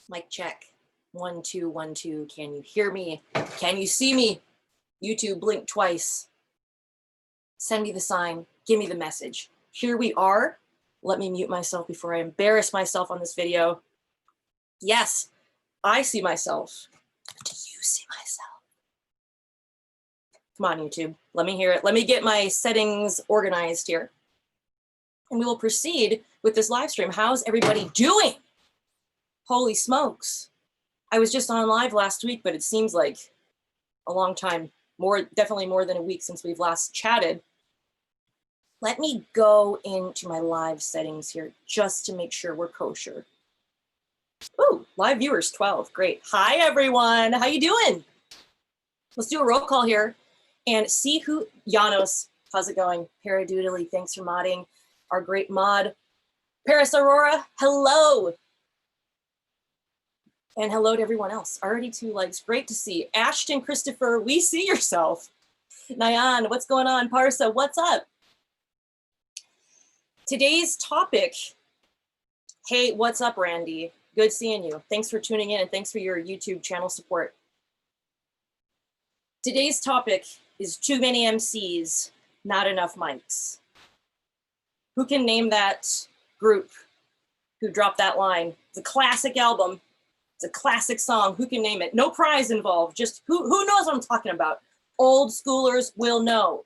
Mic check. 1, 2, 1, 2. Can you hear me? Can you see me? YouTube, blink twice. Send me the sign. Give me the message. Here we are. Let me mute myself before I embarrass myself on this video. Yes, I see myself. Do you see myself? Come on, YouTube. Let me hear it. Let me get my settings organized here. And we will proceed with this live stream. How's everybody doing? Holy smokes. I was just on live last week, but it seems like a long time, definitely more than a week since we've last chatted. Let me go into my live settings here just to make sure we're kosher. Ooh, live viewers 12, great. Hi everyone, how you doing? Let's do a roll call here and see who, Janos, how's it going? Paradoodly, thanks for modding. Our great mod, Paris Aurora, hello. And hello to everyone else. Already 2 likes, great to see. Ashton Christopher, we see yourself. Nyan, what's going on? Parsa, what's up? Today's topic, hey, what's up, Randy? Good seeing you. Thanks for tuning in and thanks for your YouTube channel support. Today's topic is too many MCs, not enough mics. Who can name that group who dropped that line? It's a classic album. It's a classic song. Who can name it? No prize involved. Just who knows what I'm talking about? Old schoolers will know.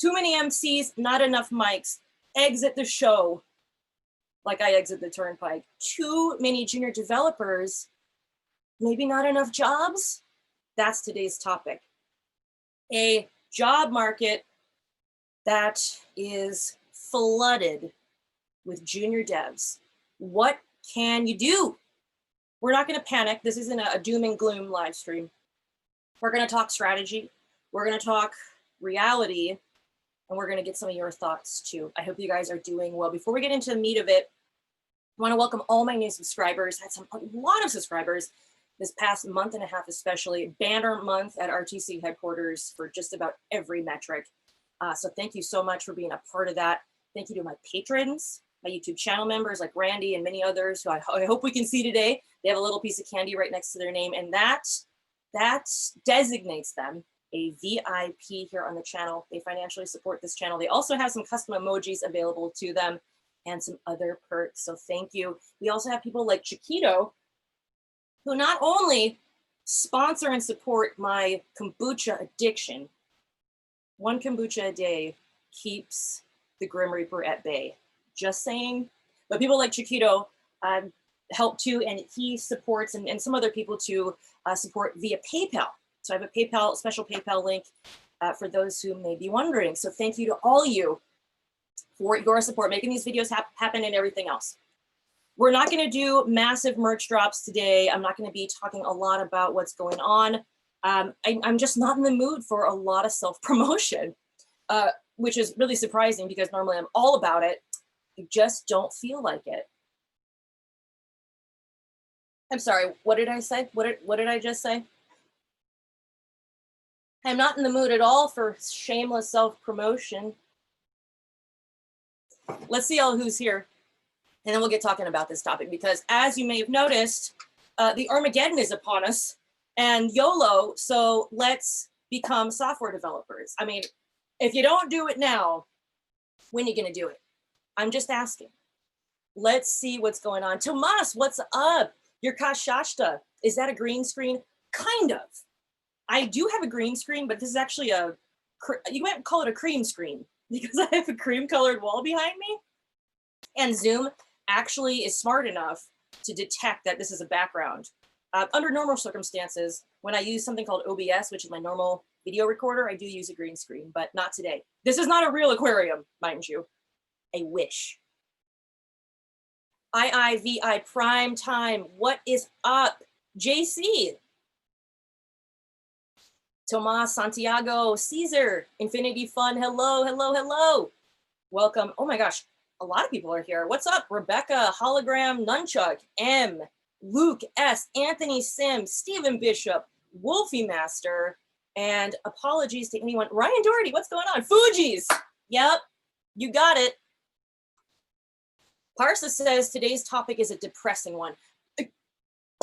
Too many MCs, not enough mics. Exit the show like I exit the turnpike. Too many junior developers, maybe not enough jobs. That's today's topic. A job market that is flooded with junior devs. What can you do? We're not going to panic. This isn't a doom and gloom live stream. We're going to talk strategy. We're going to talk reality. And we're going to get some of your thoughts too. I hope you guys are doing well. Before we get into the meat of it, I want to welcome all my new subscribers. I had a lot of subscribers this past month and a half, especially. Banner month at RTC headquarters for just about every metric. So thank you so much for being a part of that. Thank you to my patrons, my YouTube channel members like Randy and many others who I hope we can see today. They have a little piece of candy right next to their name, and that designates them a VIP here on the channel. They financially support this channel. They also have some custom emojis available to them and some other perks, so thank you. We also have people like Chiquito, who not only sponsor and support my kombucha addiction, 1 kombucha a day keeps the Grim Reaper at bay. Just saying, but people like Chiquito help too, and he supports, and some other people too, support via PayPal. So I have a special PayPal link for those who may be wondering. So thank you to all you for your support, making these videos happen and everything else. We're not going to do massive merch drops today. I'm not going to be talking a lot about what's going on. I'm just not in the mood for a lot of self-promotion, which is really surprising because normally I'm all about it. I just don't feel like it. I'm sorry, what did I say? What did I just say? I'm not in the mood at all for shameless self-promotion. Let's see who's here, and then we'll get talking about this topic, because as you may have noticed, the Armageddon is upon us, and YOLO, so let's become software developers. I mean, if you don't do it now, when are you gonna do it? I'm just asking. Let's see what's going on. Tomas, what's up? Your Kashashta, is that a green screen? Kind of. I do have a green screen, but this is actually you might call it a cream screen because I have a cream colored wall behind me. And Zoom actually is smart enough to detect that this is a background. Under normal circumstances, when I use something called OBS, which is my normal video recorder, I do use a green screen, but not today. This is not a real aquarium, mind you. I wish. IIVI prime time. What is up? JC. Tomas, Santiago, Caesar, Infinity Fun. Hello, hello, hello. Welcome. Oh my gosh, a lot of people are here. What's up? Rebecca, Hologram, Nunchuck, M, Luke S, Anthony Sim, Stephen Bishop, Wolfie Master, and apologies to anyone. Ryan Doherty, what's going on? Fuji's. Yep, you got it. Parsa says today's topic is a depressing one.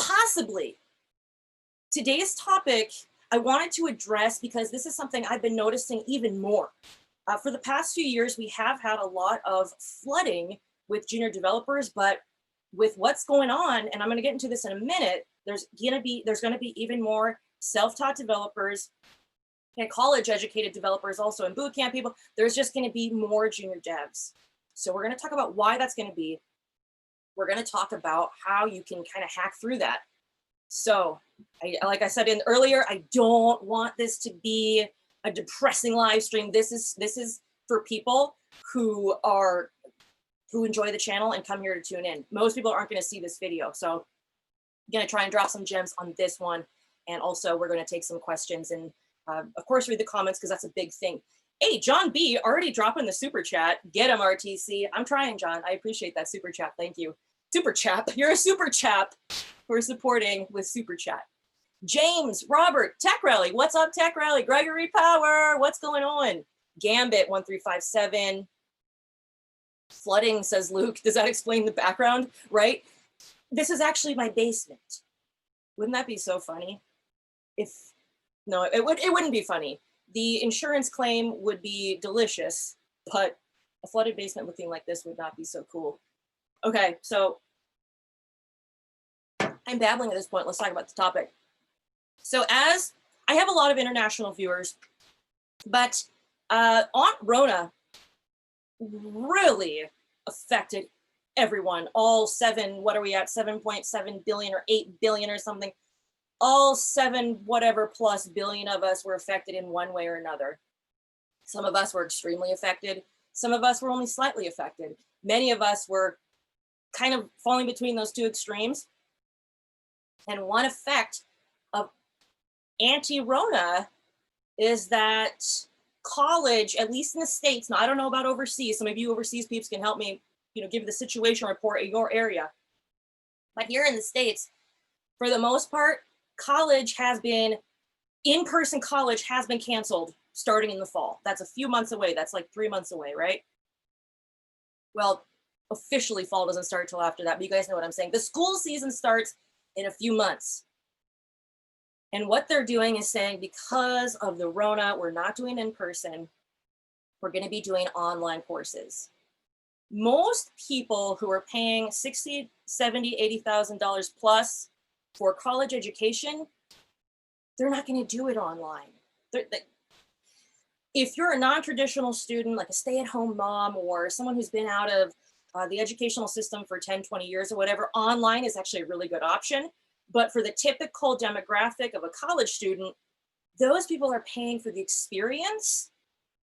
Possibly. Today's topic I wanted to address because this is something I've been noticing even more. For the past few years, we have had a lot of flooding with junior developers, but with what's going on, and I'm going to get into this in a minute, there's going to be even more self-taught developers and college educated developers also, and boot camp people. There's just going to be more junior devs. So we're going to talk about why that's going to be. We're going to talk about how you can kind of hack through that. So like I said earlier, I don't want this to be a depressing live stream. This is for people who enjoy the channel and come here to tune in. Most people aren't going to see this video. So I'm going to try and drop some gems on this one. And also we're going to take some questions and of course read the comments because that's a big thing. Hey, John B already dropping the super chat. Get him, RTC. I'm trying, John. I appreciate that super chat. Thank you. Super chap. You're a super chap for supporting with super chat. James, Robert, Tech Rally. What's up, Tech Rally? Gregory Power. What's going on? Gambit 1357. Flooding, says Luke. Does that explain the background? Right? This is actually my basement. Wouldn't that be so funny? No, it wouldn't be funny. The insurance claim would be delicious, but a flooded basement looking like this would not be so cool. Okay, so I'm babbling at this point. Let's talk about the topic. So as I have a lot of international viewers, but Aunt Rona really affected everyone. All what are we at? 7.7 billion or 8 billion or something. All 7 whatever plus billion of us were affected in one way or another. Some of us were extremely affected. Some of us were only slightly affected. Many of us were kind of falling between those two extremes. And one effect of anti-Rona is that college, at least in the States, now I don't know about overseas, some of you overseas peeps can help me, give the situation report in your area. But here in the States, for the most part, in-person college has been canceled starting in the fall. That's a few months away. That's like 3 months away, right? Well, officially fall doesn't start till after that, but you guys know what I'm saying. The school season starts in a few months. And what they're doing is saying, because of the Rona, we're not doing in person. We're going to be doing online courses. Most people who are paying $60,000, $70,000, $80,000 plus for college education, they're not going to do it online. If you're a non-traditional student, like a stay-at-home mom or someone who's been out of the educational system for 10, 20 years or whatever, online is actually a really good option. But for the typical demographic of a college student, those people are paying for the experience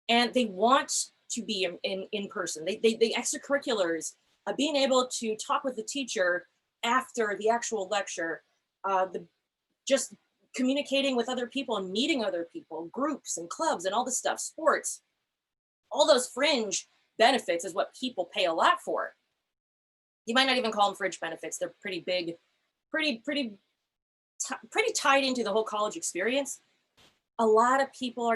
and they want to be in person. The extracurriculars, being able to talk with the teacher after the actual lecture, just communicating with other people and meeting other people, groups and clubs and all this stuff, sports, all those fringe benefits is what people pay a lot for. You might not even call them fringe benefits. They're pretty big, pretty tied into the whole college experience. A lot of people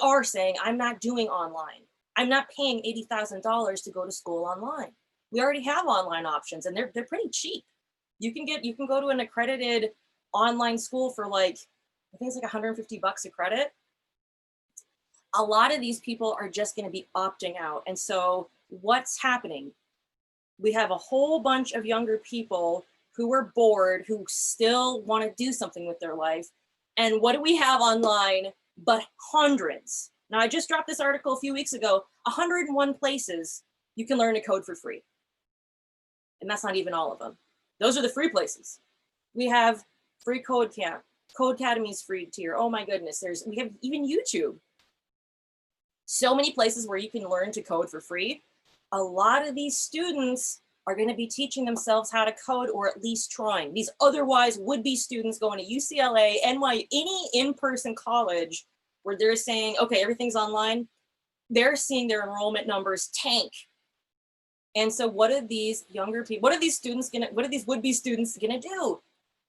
are saying, I'm not doing online. I'm not paying $80,000 to go to school online. We already have online options and they're pretty cheap. You can go to an accredited online school for I think it's like 150 bucks a credit. A lot of these people are just going to be opting out. And so what's happening? We have a whole bunch of younger people who are bored, who still want to do something with their life. And what do we have online but hundreds? Now, I just dropped this article a few weeks ago, 101 places you can learn to code for free. And that's not even all of them. Those are the free places. We have free Code Camp, Code Academy's free tier. Oh my goodness, we have even YouTube. So many places where you can learn to code for free. A lot of these students are going to be teaching themselves how to code, or at least trying. These otherwise would-be students going to UCLA, NYU, any in-person college where they're saying, okay, everything's online, they're seeing their enrollment numbers tank. And so what are these younger people, what are these would-be students gonna do?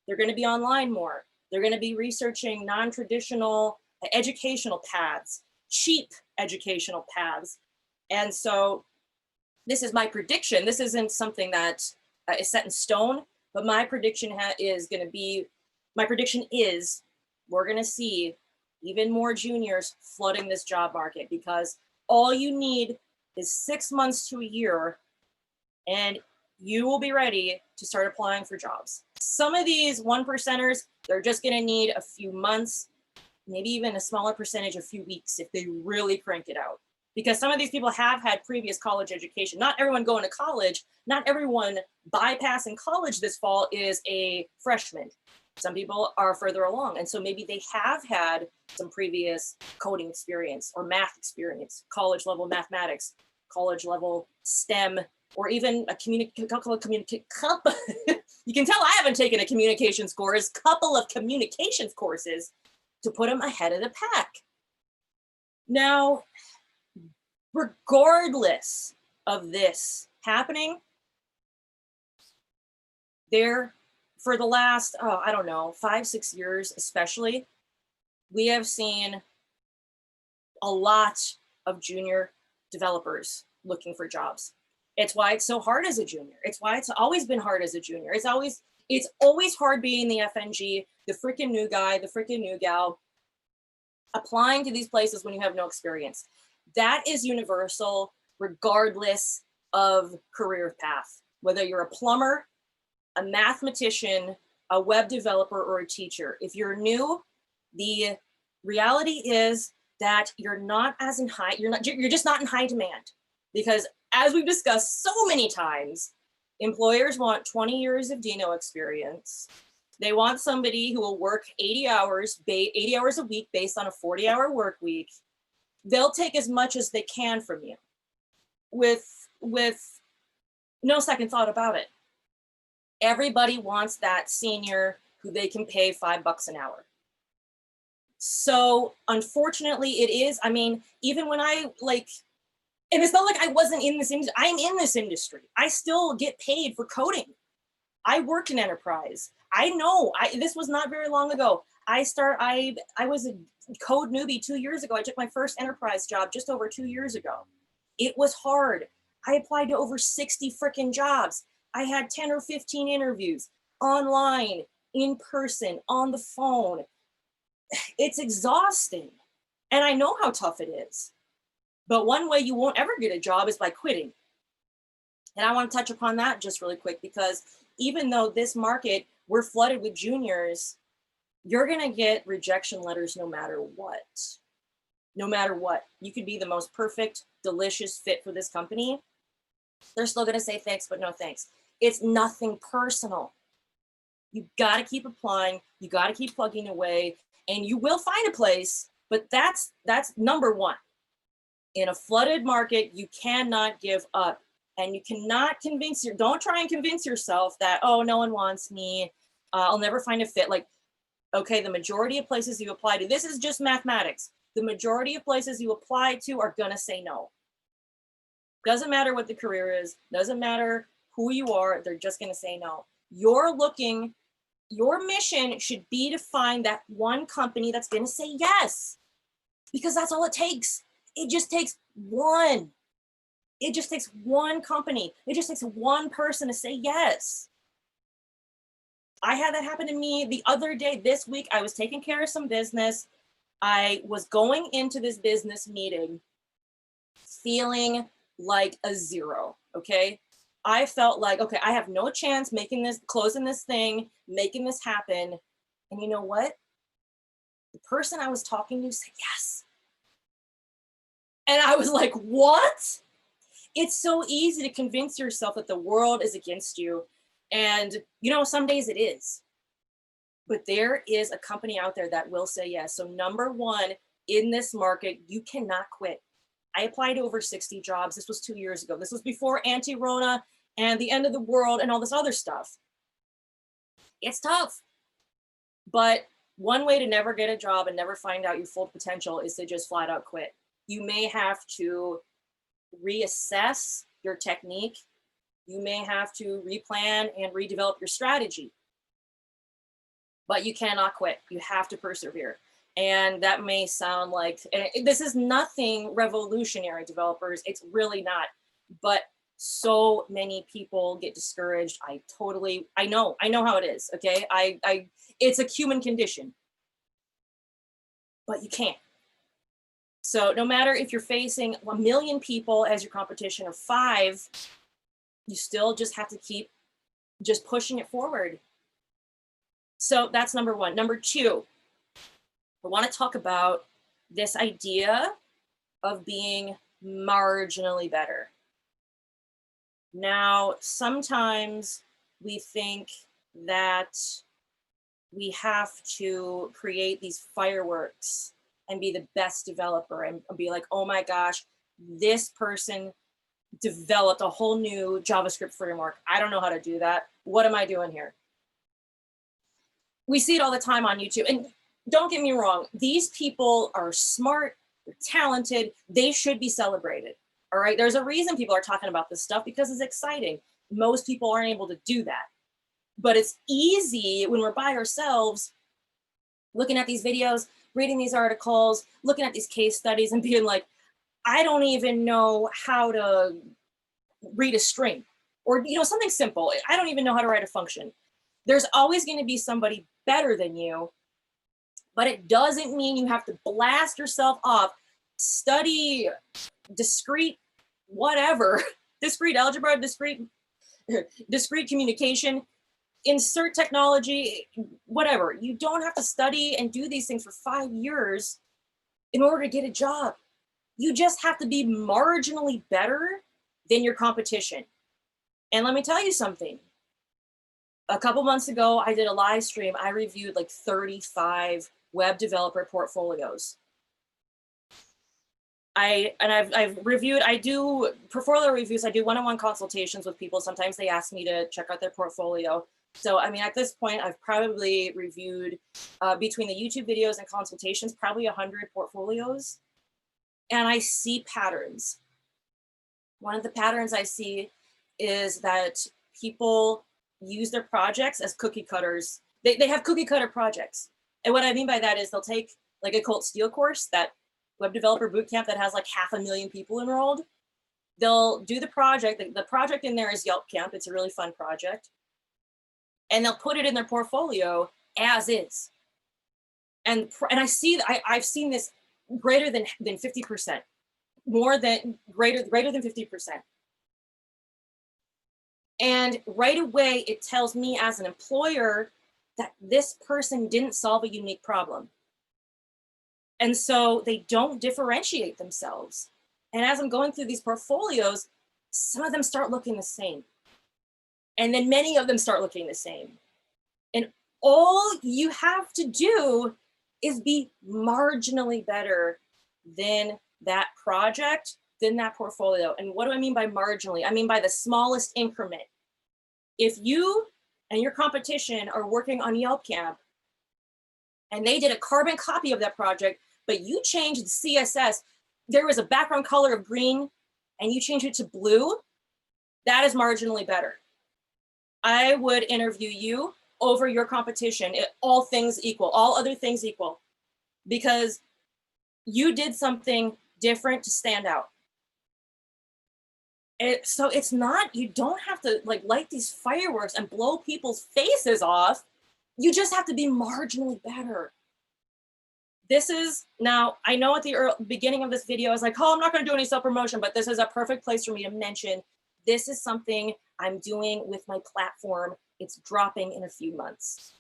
They're gonna be online more. They're gonna be researching non-traditional educational paths, cheap educational paths. And so this is my prediction. This isn't something that is set in stone, But my prediction is we're going to see even more juniors flooding this job market, because all you need is 6 months to a year and you will be ready to start applying for jobs. Some of these 1%ers, they're just going to need a few months, maybe even a smaller percentage, a few weeks if they really crank it out. Because some of these people have had previous college education. Not everyone going to college, not everyone bypassing college this fall is a freshman. Some people are further along. And so maybe they have had some previous coding experience or math experience, college level mathematics, college level STEM, or even a you can tell I haven't taken a communications course, couple of communications courses to put them ahead of the pack. Now, regardless of this happening, for the last, I don't know, 5-6 years especially, we have seen a lot of junior developers looking for jobs. It's why it's so hard as a junior. It's why it's always been hard as a junior. It's always hard being the FNG, the freaking new guy, the freaking new gal, applying to these places when you have no experience. That is universal, regardless of career path, whether you're a plumber, a mathematician, a web developer, or a teacher. If you're new, the reality is that you're just not in high demand, because as we've discussed so many times, employers want 20 years of Dino experience. They want somebody who will work 80 hours a week based on a 40-hour work week. They'll take as much as they can from you with no second thought about it. Everybody wants that senior who they can pay $5 an hour. So unfortunately it is, even when and it's not like I wasn't in this industry, I'm in this industry. I still get paid for coding. I worked in enterprise. I know, this was not very long ago. I was a code newbie 2 years ago. I took my first enterprise job just over 2 years ago. It was hard. I applied to over 60 freaking jobs. I had 10 or 15 interviews online, in person, on the phone. It's exhausting. And I know how tough it is. But one way you won't ever get a job is by quitting. And I want to touch upon that just really quick, because even though this market, we're flooded with juniors, you're going to get rejection letters no matter what. No matter what. You could be the most perfect, delicious fit for this company. They're still going to say thanks, but no thanks. It's nothing personal. You got to keep applying. You got to keep plugging away, and you will find a place. But that's number one. In a flooded market, you cannot give up, and you cannot don't try and convince yourself that, oh, no one wants me. I'll never find a fit. Okay, the majority of places you apply to, this is just mathematics. The majority of places you apply to are going to say no. Doesn't matter what the career is, doesn't matter who you are, they're just going to say no. Your mission should be to find that one company that's going to say yes, because that's all it takes. It just takes one. It just takes one company. It just takes one person to say yes. I had that happen to me the other day. This week, I was taking care of some business. I was going into this business meeting feeling like a zero, okay? I felt like, okay, I have no chance closing this thing, making this happen. And you know what? The person I was talking to said yes. And I was like, what? It's so easy to convince yourself that the world is against you. And, some days it is. But there is a company out there that will say yes. So number one, in this market, you cannot quit. I applied to over 60 jobs. This was 2 years ago. This was before Aunt Rona and the end of the world and all this other stuff. It's tough. But one way to never get a job and never find out your full potential is to just flat out quit. You may have to reassess your technique. You may have to replan and redevelop your strategy. But you cannot quit. You have to persevere. And that may sound like, this is nothing revolutionary, developers. It's really not. But So many people get discouraged. I know how it is. Okay. It's a human condition, but you can't. So no matter if you're facing 1 million people as your competition or 5, you still just have to keep just pushing it forward. So that's number 1. Number 2, I want to talk about this idea of being marginally better. Now, sometimes we think that we have to create these fireworks and be the best developer and be like, oh my gosh, this person developed a whole new JavaScript framework. I don't know how to do that. What am I doing here? We see it all the time on YouTube. And don't get me wrong, these people are smart, they're talented, they should be celebrated. All right. There's a reason people are talking about this stuff, because it's exciting. Most people aren't able to do that. But it's easy when we're by ourselves, looking at these videos, reading these articles, looking at these case studies and being like, I don't even know how to read a string, or, something simple. I don't even know how to write a function. There's always going to be somebody better than you, but it doesn't mean you have to blast yourself off, study discrete whatever, discrete algebra, discrete communication, insert technology, whatever. You don't have to study and do these things for 5 years in order to get a job. You just have to be marginally better than your competition. And let me tell you something. A couple months ago, I did a live stream. I reviewed like 35 web developer portfolios. I've reviewed, I do portfolio reviews. I do one-on-one consultations with people. Sometimes they ask me to check out their portfolio. So, I mean, at this point, I've probably reviewed between the YouTube videos and consultations, probably 100 portfolios. And I see patterns. One of the patterns I see is that people use their projects as cookie cutters. They have cookie cutter projects. And what I mean by that is they'll take like a Colt Steele course, that web developer bootcamp that has like 500,000 people enrolled. They'll do the project. The project in there is Yelp Camp. It's a really fun project. And they'll put it in their portfolio as is. And I see that I've seen this greater than 50%, greater than 50%. And right away, it tells me as an employer that this person didn't solve a unique problem. And so they don't differentiate themselves. And as I'm going through these portfolios, some of them start looking the same. And then many of them start looking the same. And all you have to do is be marginally better than that project, than that portfolio. And what do I mean by marginally? I mean by the smallest increment. If you and your competition are working on Yelp Camp and they did a carbon copy of that project, but you changed the CSS, there was a background color of green and you changed it to blue, that is marginally better. I would interview you over your competition, all things equal, all other things equal, because you did something different to stand out. So it's not, you don't have to like light these fireworks and blow people's faces off. You just have to be marginally better. This is, now I know at the beginning of this video, I was like, oh, I'm not going to do any self-promotion, but this is a perfect place for me to mention. This is something I'm doing with my platform. It's dropping in a few months.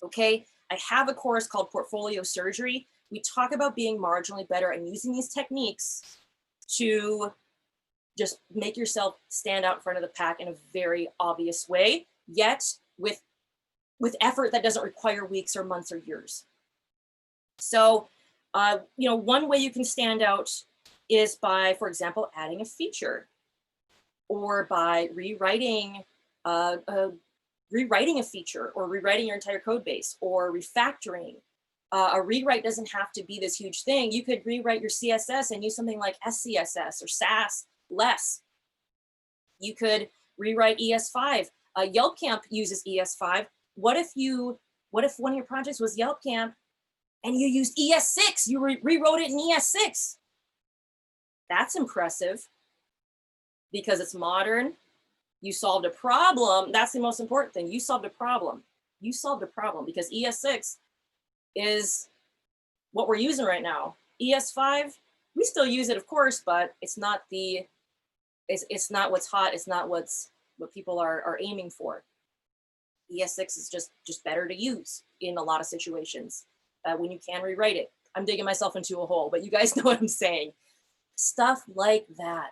Okay, I have a course called Portfolio Surgery. We talk about being marginally better and using these techniques to just make yourself stand out in front of the pack in a very obvious way, yet with effort that doesn't require weeks or months or years. So, one way you can stand out is by, for example, adding a feature, or by rewriting a feature, or rewriting your entire code base, or refactoring. A rewrite doesn't have to be this huge thing. You could rewrite your CSS and use something like SCSS or Sass less. You could rewrite ES5. Yelp Camp uses ES5. What if one of your projects was Yelp Camp and you used ES6? You rewrote it in ES6. That's impressive. because it's modern. You solved a problem. That's the most important thing. You solved a problem. You solved a problem because ES6 is what we're using right now. ES5, we still use it, of course, but it's not what's hot. It's not what people are aiming for. ES6 is just better to use in a lot of situations when you can rewrite it. I'm digging myself into a hole, but you guys know what I'm saying. Stuff like that.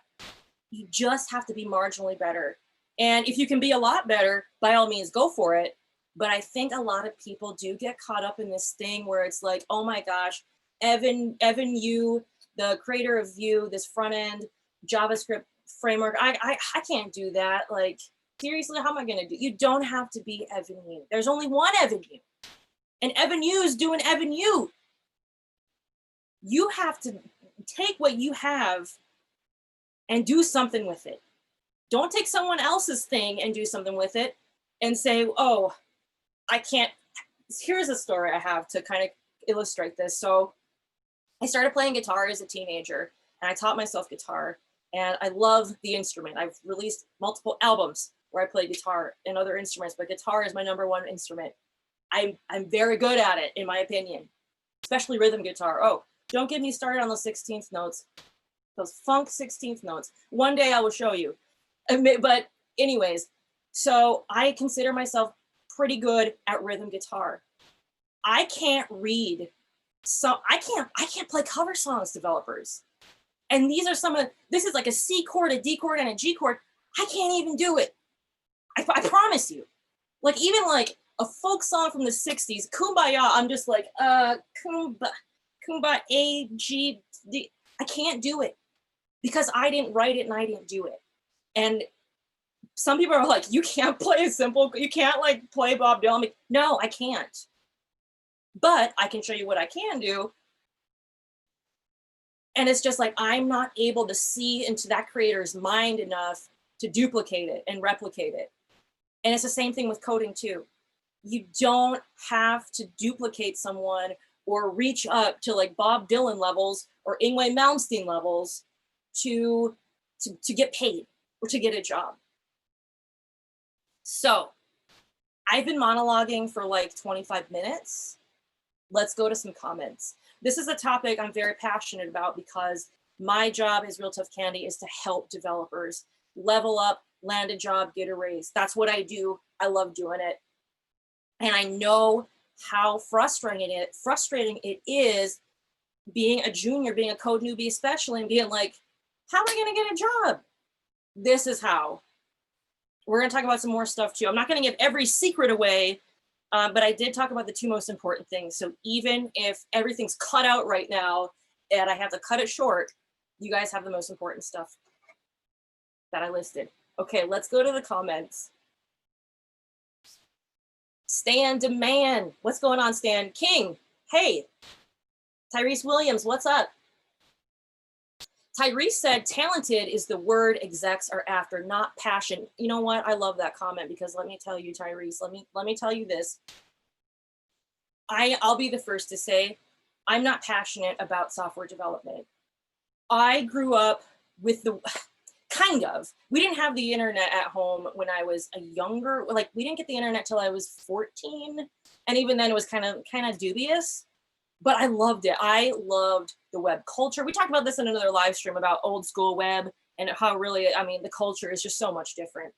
You just have to be marginally better. And if you can be a lot better, by all means, go for it. But I think a lot of people do get caught up in this thing where it's like, oh my gosh, Evan Yu, the creator of Vue, this front end JavaScript framework, I can't do that. Like, seriously, how am I going to do? You don't have to be Evan Yu. There's only one Evan Yu. And Evan Yu is doing Evan Yu. You have to take what you have and do something with it. Don't take someone else's thing and do something with it and say, oh, I can't. Here's a story I have to kind of illustrate this. So I started playing guitar as a teenager, and I taught myself guitar, and I love the instrument. I've released multiple albums where I play guitar and other instruments, but guitar is my #1 instrument. I'm very good at it, in my opinion, especially rhythm guitar. Oh, don't get me started on those 16th notes, those funk 16th notes. One day I will show you. But anyways, so I consider myself pretty good at rhythm guitar. I can't read, so I can't play cover songs, developers. And these are this is like a C chord, a D chord, and a G chord. I can't even do it. I promise you. Like, even like a folk song from the 60s, Kumbaya, I'm just like, Kumbaya, A, G, D. I can't do it because I didn't write it and I didn't do it. And some people are like, you can't play you can't like play Bob Dylan. Like, no, I can't. But I can show you what I can do. And it's just like, I'm not able to see into that creator's mind enough to duplicate it and replicate it. And it's the same thing with coding too. You don't have to duplicate someone or reach up to like Bob Dylan levels or Yngwie Malmsteen levels to get paid or to get a job. So I've been monologuing for like 25 minutes. Let's go to some comments. This is a topic I'm very passionate about because my job as Real Tough Candy is to help developers level up, land a job, get a raise. That's what I do. I love doing it. And I know how frustrating it is being a junior, being a code newbie especially, and being like, how am I going to get a job? This is how. We're going to talk about some more stuff too. I'm not going to give every secret away, but I did talk about the 2 most important things. So even if everything's cut out right now and I have to cut it short, you guys have the most important stuff that I listed. Okay, let's go to the comments. Stan Demand. What's going on, Stan? King. Hey. Tyrese Williams, what's up? Tyrese said, talented is the word execs are after, not passion. You know what? I love that comment because let me tell you, Tyrese, let me tell you this. I'll be the first to say, I'm not passionate about software development. I grew up with we didn't have the internet at home when I was we didn't get the internet till I was 14. And even then it was kind of dubious. But I loved it. I loved the web culture. We talked about this in another live stream about old school web and how really, the culture is just so much different.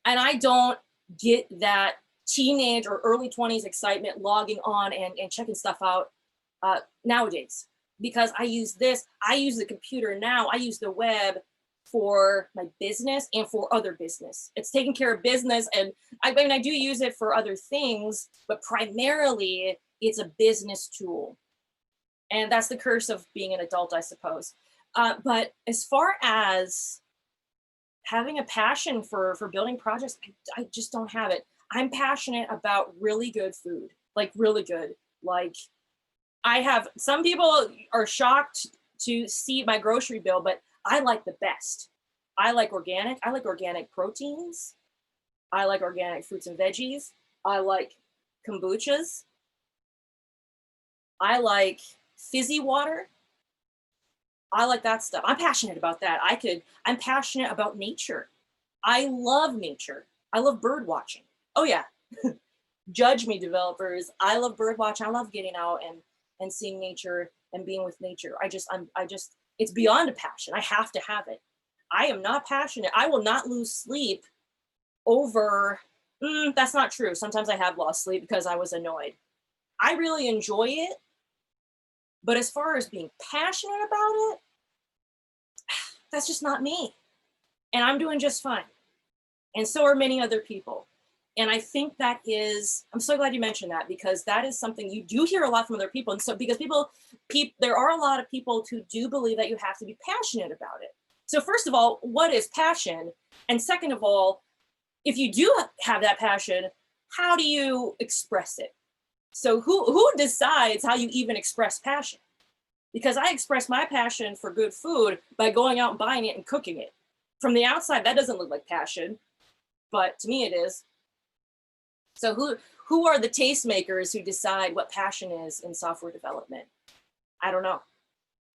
And I don't get that teenage or early 20s excitement logging on and checking stuff out nowadays, because I use the computer now. I use the web for my business and for other business. It's taking care of business. And I do use it for other things, but primarily it's a business tool. And that's the curse of being an adult, I suppose. But as far as having a passion for building projects, I just don't have it. I'm passionate about really good food, like really good. Like, some people are shocked to see my grocery bill, but I like the best. I like organic. I like organic proteins. I like organic fruits and veggies. I like kombuchas. I like fizzy water. I like that stuff. I'm passionate about that. I'm passionate about nature. I love nature. I love bird watching. Oh yeah. Judge me, developers. I love bird watching. I love getting out and seeing nature and being with nature. I just it's beyond a passion. I have to have it. I am not passionate. I will not lose sleep over that's not true. Sometimes I have lost sleep because I was annoyed. I really enjoy it, but as far as being passionate about it, that's just not me. And I'm doing just fine. And so are many other people. And I think that is, I'm so glad you mentioned that, because that is something you do hear a lot from other people. And so, because there are a lot of people who do believe that you have to be passionate about it. So first of all, what is passion? And second of all, if you do have that passion, how do you express it? So who decides how you even express passion? Because I express my passion for good food by going out and buying it and cooking it. From the outside, that doesn't look like passion, but to me it is. So who are the tastemakers who decide what passion is in software development? I don't know.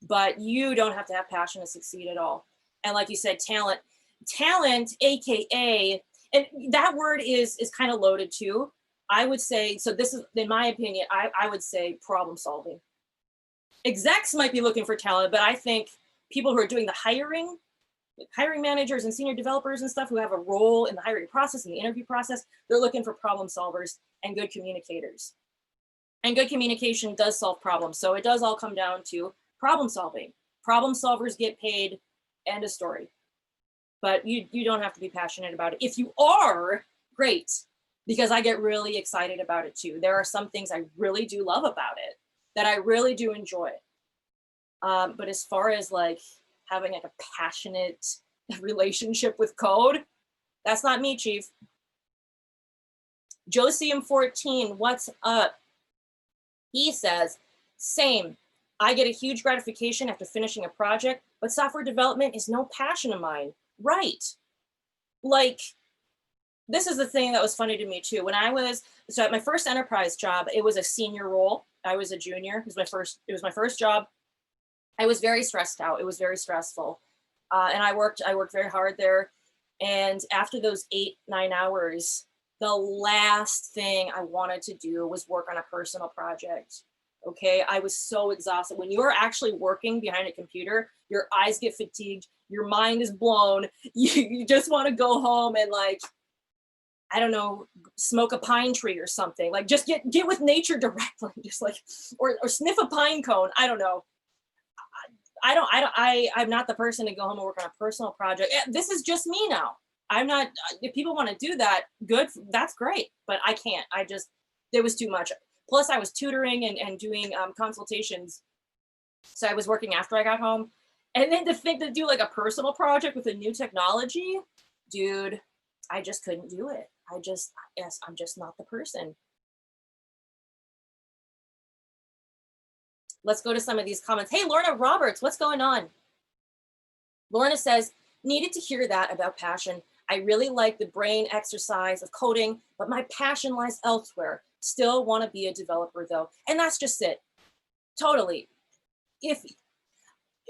But you don't have to have passion to succeed at all. And like you said, talent, AKA, and that word is kind of loaded too. I would say, so this is, in my opinion, I would say problem solving. Execs might be looking for talent, but I think people who are doing the hiring managers and senior developers and stuff who have a role in the hiring process and the interview process, they're looking for problem solvers and good communicators. And good communication does solve problems. So it does all come down to problem solving. Problem solvers get paid, end of story. But you don't have to be passionate about it. If you are, great, because I get really excited about it too. There are some things I really do love about it that I really do enjoy. But as far as like having like a passionate relationship with code, that's not me, Chief. Josium14, what's up? He says, same. I get a huge gratification after finishing a project, but software development is no passion of mine. Right. Like, this is the thing that was funny to me too. When so at my first enterprise job, it was a senior role. I was a junior. It was my first job. I was very stressed out. It was very stressful. And I worked very hard there. And after those 8-9 hours, the last thing I wanted to do was work on a personal project. Okay, I was so exhausted. When you're actually working behind a computer, your eyes get fatigued, your mind is blown. You just want to go home and like, I don't know, smoke a pine tree or something. Like just get with nature directly, just like, or sniff a pine cone. I don't know. I'm not the person to go home and work on a personal project. This is just me now. I'm not, if people want to do that, good, that's great, but I can't. There was too much. Plus I was tutoring and doing consultations. So I was working after I got home. And then to do like a personal project with a new technology, dude, I just couldn't do it. I'm just not the person. Let's go to some of these comments. Hey, Lorna Roberts, what's going on? Lorna says, needed to hear that about passion. I really like the brain exercise of coding, but my passion lies elsewhere. Still want to be a developer though. And that's just it. Totally.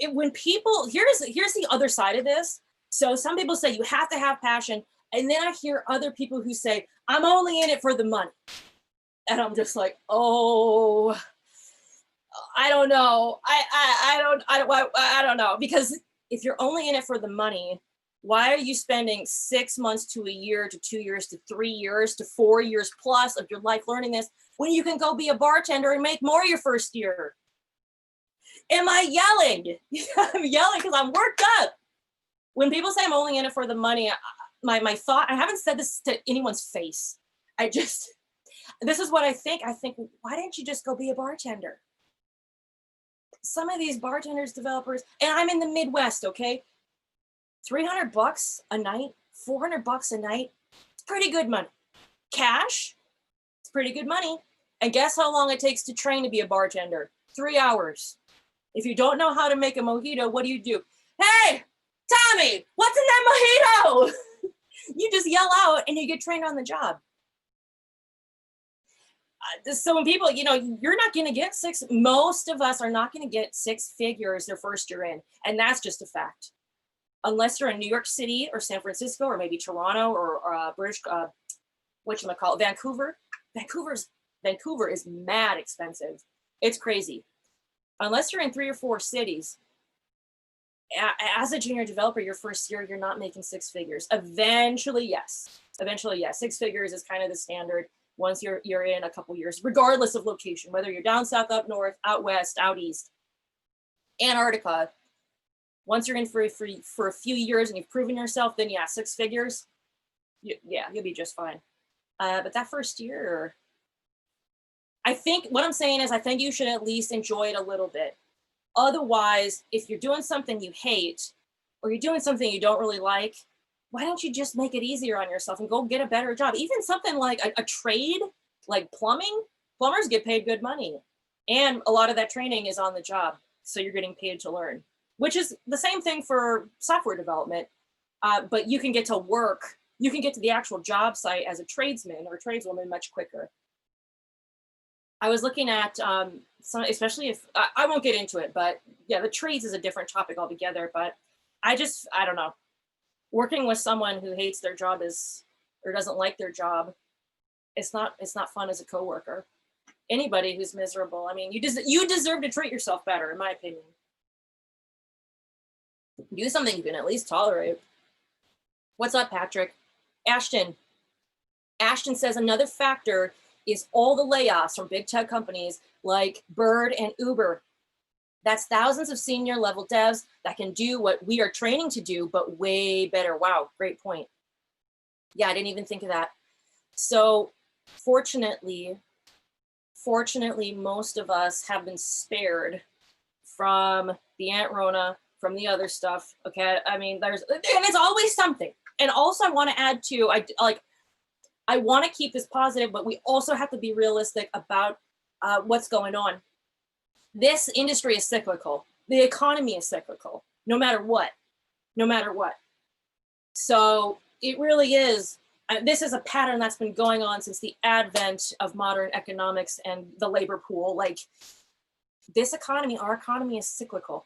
When people, here's the other side of this. So some people say you have to have passion. And then I hear other people who say, I'm only in it for the money. And I'm just like, oh, I don't know. I don't know. Because if you're only in it for the money, why are you spending 6 months to a year to 2 years to 3 years to 4 years plus of your life learning this when you can go be a bartender and make more your first year? Am I yelling? I'm yelling because I'm worked up. When people say I'm only in it for the money, my thought, I haven't said this to anyone's face. This is what I think. I think, why didn't you just go be a bartender? Some of these bartenders, developers, and I'm in the Midwest, okay? $300 a night, $400 a night, it's pretty good money. Cash, it's pretty good money. And guess how long it takes to train to be a bartender? 3 hours. If you don't know how to make a mojito, what do? Hey, Tommy, what's in that mojito? You just yell out and you get trained on the job. So when people, you're not going to get most of us are not going to get six figures their first year in. And that's just a fact. Unless you're in New York City or San Francisco or maybe Toronto or British, whatchamacallit, Vancouver. Vancouver is mad expensive. It's crazy. Unless you're in 3 or 4 cities, as a junior developer, your first year, you're not making six figures. Eventually, yes. 6 figures is kind of the standard once you're in a couple years, regardless of location, whether you're down south, up north, out west, out east, Antarctica. Once you're in for a few years and you've proven yourself, then yeah, 6 figures, you'll be just fine. But that first year, I think what I'm saying is I think you should at least enjoy it a little bit. Otherwise, if you're doing something you hate or you're doing something you don't really like, why don't you just make it easier on yourself and go get a better job? Even something like a trade, like plumbing. Plumbers get paid good money. And a lot of that training is on the job. So you're getting paid to learn, which is the same thing for software development. But you can get to work. You can get to the actual job site as a tradesman or tradeswoman much quicker. I was looking at some, especially if I won't get into it, but yeah, the trades is a different topic altogether. But I don't know. Working with someone who hates their job or doesn't like their job, it's not fun as a coworker. Anybody who's miserable, I mean, you deserve to treat yourself better, in my opinion. Do something you can at least tolerate. What's up, Patrick? Ashton says another factor is all the layoffs from big tech companies like Bird and Uber. That's thousands of senior level devs that can do what we are training to do, but way better. Wow, great point. Yeah, I didn't even think of that. So fortunately, most of us have been spared from the Aunt Rona, from the other stuff. Okay, I mean, and it's always something. And also, I want to add too, I want to keep this positive, but we also have to be realistic about what's going on. This industry is cyclical. The economy is cyclical, no matter what. So it really is. This is a pattern that's been going on since the advent of modern economics and the labor pool. Like this economy, our economy is cyclical.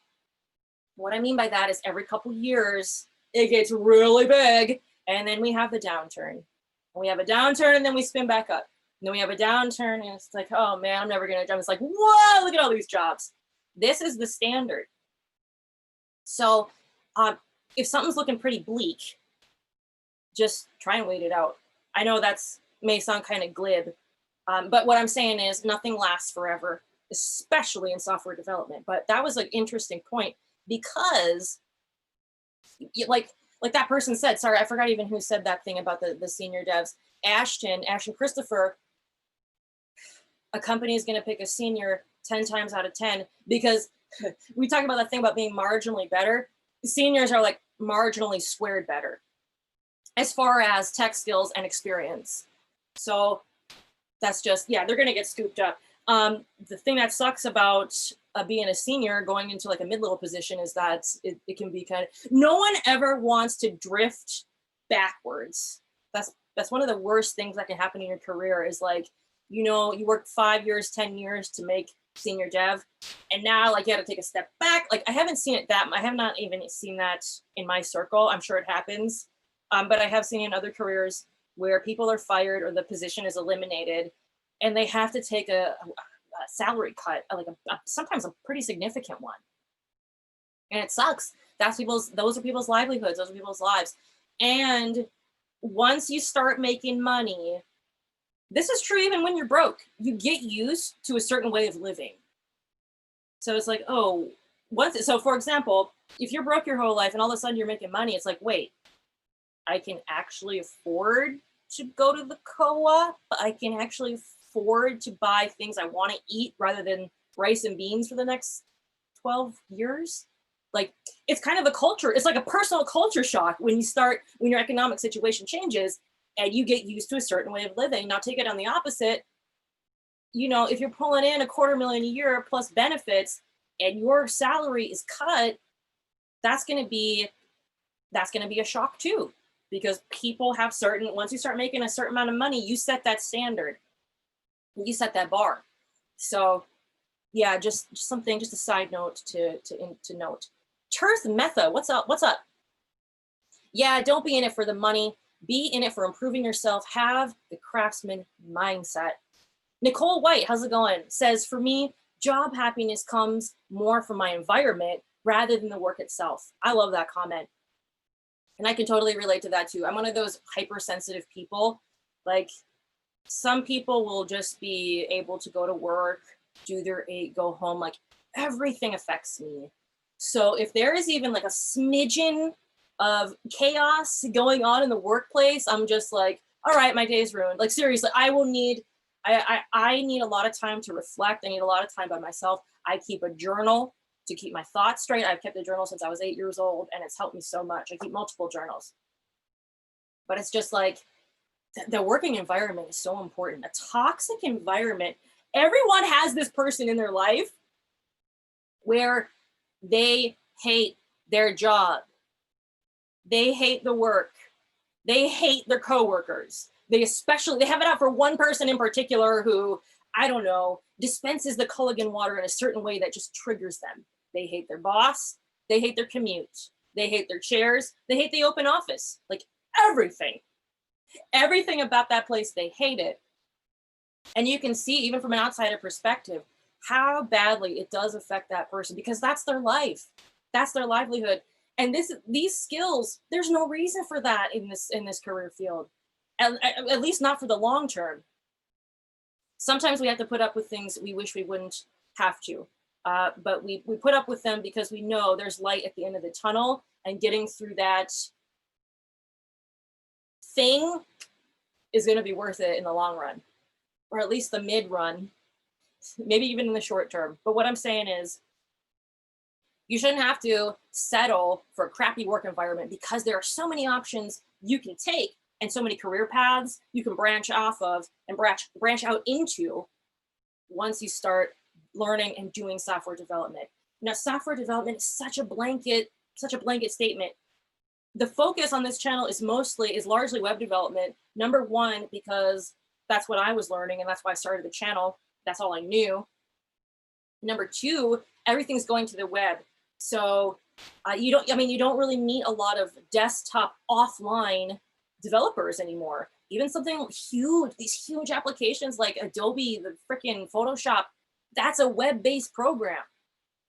What I mean by that is every couple years, it gets really big, and then we have the downturn. We have a downturn, and then we spin back up. And then we have a downturn, and it's like, oh man, I'm never gonna jump. It's like, whoa, look at all these jobs. This is the standard. So if something's looking pretty bleak, just try and wait it out. I know that's may sound kind of glib, but what I'm saying is nothing lasts forever, especially in software development. But that was an interesting point because, like that person said, sorry, I forgot even who said that thing about the senior devs. Ashton Christopher, a company is going to pick a senior 10 times out of 10 because we talk about that thing about being marginally better. Seniors are like marginally squared better as far as tech skills and experience. So that's just, yeah, they're going to get scooped up. The thing that sucks about being a senior going into like a mid-level position is that it can be kind of, no one ever wants to drift backwards. That's one of the worst things that can happen in your career is like, you work 5 years, 10 years to make senior dev, and now like you have to take a step back. Like I have not even seen that in my circle. I'm sure it happens, but I have seen in other careers where people are fired or the position is eliminated, and they have to take a salary cut, like sometimes a pretty significant one, and it sucks. Those are people's livelihoods. Those are people's lives, and once you start making money. This is true even when you're broke. You get used to a certain way of living. So it's like, so for example, if you're broke your whole life and all of a sudden you're making money, it's like, wait, I can actually afford to go to the co-op. I can actually afford to buy things I want to eat rather than rice and beans for the next 12 years. Like it's kind of a culture. It's like a personal culture shock when your economic situation changes and you get used to a certain way of living. Now take it on the opposite. If you're pulling in $250,000 a year plus benefits and your salary is cut, that's going to be a shock too, because people have once you start making a certain amount of money, you set that standard. You set that bar. So yeah, just something, just a side note to note. Turth Metha, what's up? What's up? Yeah, don't be in it for the money. Be in it for improving yourself. Have the craftsman mindset. Nicole White, how's it going? Says, for me, job happiness comes more from my environment rather than the work itself. I love that comment. And I can totally relate to that too. I'm one of those hypersensitive people. Like, some people will just be able to go to work, do their 8, go home. Like, everything affects me. So if there is even like a smidgen of chaos going on in the workplace, I'm just like, all right, my day's ruined. Like, seriously, I need a lot of time to reflect. I need a lot of time by myself. I keep a journal to keep my thoughts straight. I've kept a journal since I was 8 years old, and it's helped me so much. I keep multiple journals. But it's just like, the working environment is so important. A toxic environment, everyone has this person in their life where they hate their job. They hate the work. They hate their coworkers. They have it out for one person in particular who, I don't know, dispenses the Culligan water in a certain way that just triggers them. They hate their boss. They hate their commute. They hate their chairs. They hate the open office. Like, everything about that place, they hate it. And you can see, even from an outsider perspective, how badly it does affect that person, because that's their life. That's their livelihood. And these skills, there's no reason for that in this career field, at least not for the long term. Sometimes we have to put up with things we wish we wouldn't have to. But we put up with them because we know there's light at the end of the tunnel, and getting through that thing is going to be worth it in the long run, or at least the mid run, maybe even in the short term. But what I'm saying is, you shouldn't have to settle for a crappy work environment, because there are so many options you can take and so many career paths you can branch off of and branch out into once you start learning and doing software development. Now, software development is such a blanket statement. The focus on this channel is largely web development. Number one, because that's what I was learning, and that's why I started the channel. That's all I knew. Number two, everything's going to the web. So you don't really meet a lot of desktop offline developers anymore. Even something huge, these huge applications like Adobe, the freaking Photoshop, that's a web-based program.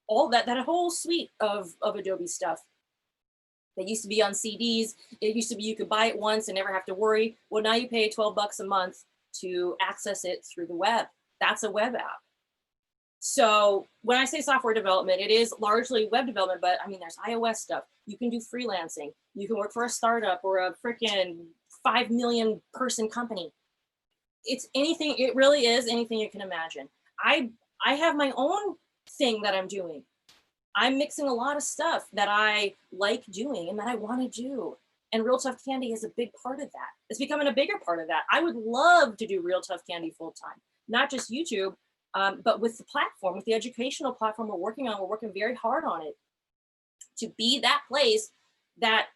All that whole suite of Adobe stuff. That used to be on CDs. It used to be you could buy it once and never have to worry. Well, now you pay $12 a month to access it through the web. That's a web app. So when I say software development, it is largely web development, but I mean, there's iOS stuff. You can do freelancing. You can work for a startup or a freaking 5 million person company. It's anything. It really is anything you can imagine. I have my own thing that I'm doing. I'm mixing a lot of stuff that I like doing and that I want to do. And Real Tough Candy is a big part of that. It's becoming a bigger part of that. I would love to do Real Tough Candy full time, not just YouTube, but with the platform, with the educational platform we're working very hard on it to be that place that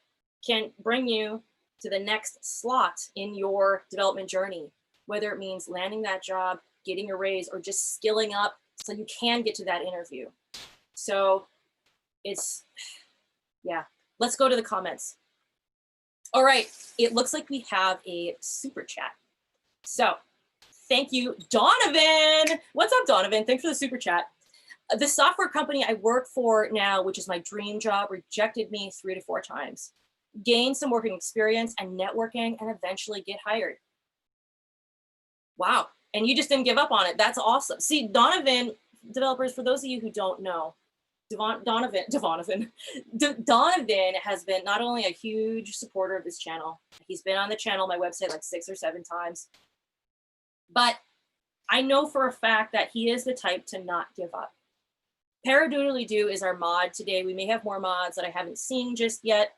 can bring you to the next slot in your development journey, whether it means landing that job, getting a raise, or just skilling up so you can get to that interview. So let's go to the comments. All right, it looks like we have a super chat. So thank you, Donovan. What's up, Donovan? Thanks for the super chat. The software company I work for now, which is my dream job, rejected me 3 to 4 times. Gained some working experience and networking, and eventually get hired. Wow, and you just didn't give up on it. That's awesome. See, Donovan, developers, for those of you who don't know, Donovan has been not only a huge supporter of this channel, he's been on the channel, my website, like 6 or 7 times, but I know for a fact that he is the type to not give up. Paradoodly-doo is our mod today. We may have more mods that I haven't seen just yet.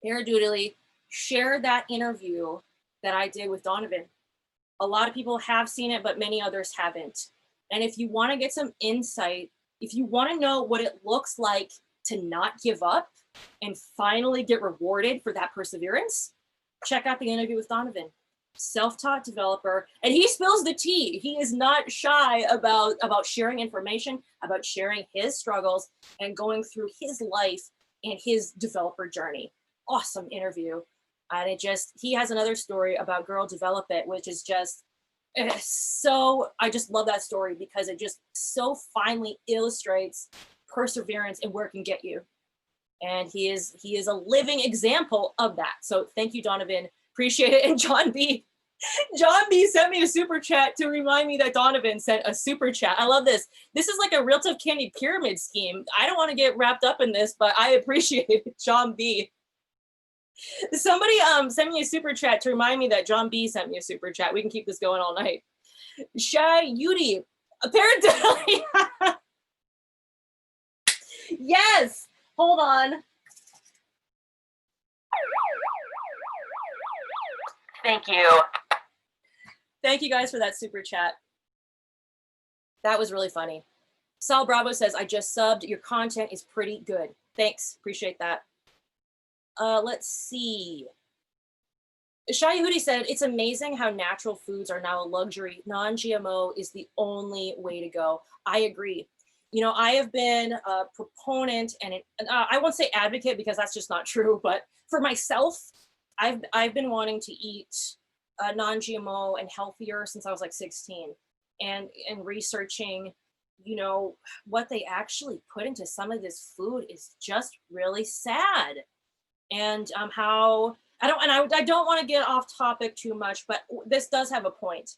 Paradoodly shared that interview that I did with Donovan. A lot of people have seen it, but many others haven't. And if you want to get some insight, if you want to know what it looks like to not give up and finally get rewarded for that perseverance, check out the interview with Donovan. self-taught developer, and he spills the tea. He is not shy about sharing information, about sharing his struggles and going through his life and his developer journey. Awesome interview. And he has another story about Girl Develop It, which is just so, I just love that story because it just so finely illustrates perseverance and where it can get you. And he is a living example of that. So thank you, Donovan. Appreciate it. And John B sent me a super chat to remind me that Donovan sent a super chat. I love this. This is like a real tough candy pyramid scheme. I don't want to get wrapped up in this, but I appreciate it, John B. Somebody sent me a super chat to remind me that John B sent me a super chat. We can keep this going all night. Shy Yudi, apparently. Yes. Hold on. Thank you. Thank you guys for that super chat. That was really funny. Sal Bravo says, I just subbed. Your content is pretty good. Thanks. Appreciate that. Let's see. Shai Hudi said, it's amazing how natural foods are now a luxury. Non-GMO is the only way to go. I agree. You know, I have been a proponent and I won't say advocate because that's just not true, but for myself, I've been wanting to eat non-GMO and healthier since I was like 16 and researching, you know, what they actually put into some of this food is just really sad. And how I don't want to get off topic too much, but this does have a point.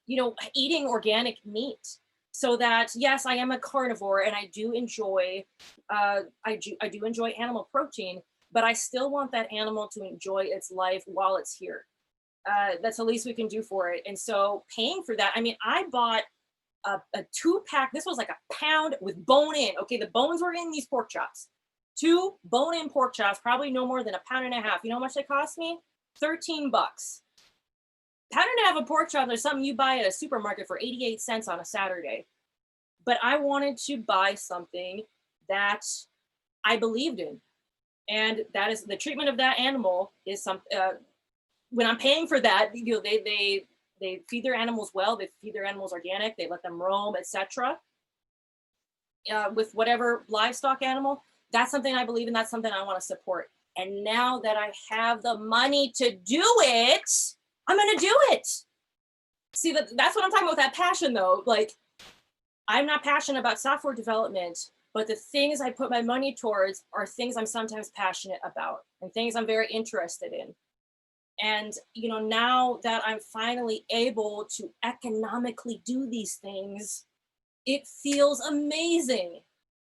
You know, eating organic meat, so that yes, I am a carnivore and I do enjoy animal protein, but I still want that animal to enjoy its life while it's here. That's the least we can do for it. And so paying for that, I mean, I bought a 2-pack. This was like a pound with bone in. Okay, the bones were in these pork chops. 2 bone-in pork chops, probably no more than a pound and a half. You know how much they cost me? $13. Pound and a half of pork chops are something you buy at a supermarket for 88 cents on a Saturday. But I wanted to buy something that I believed in. And that is the treatment of that animal is some, when I'm paying for that, you know, they feed their animals well, they feed their animals organic, they let them roam, etc. With whatever livestock animal, that's something I believe in. That's something I want to support. And now that I have the money to do it, I'm going to do it. See, that's what I'm talking about, that passion though. Like, I'm not passionate about software development, but the things I put my money towards are things I'm sometimes passionate about and things I'm very interested in. And, you know, now that I'm finally able to economically do these things, it feels amazing.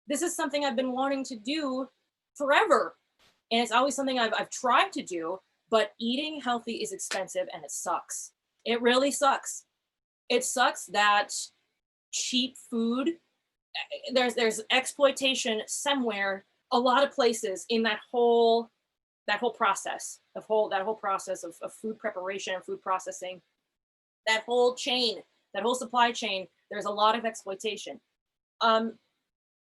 This is something I've been wanting to do forever. And it's always something I've tried to do, but eating healthy is expensive and it sucks. It really sucks. It sucks that cheap food, there's exploitation somewhere, a lot of places in that whole process, that whole process of food preparation and food processing, that whole chain, that whole supply chain, there's a lot of exploitation.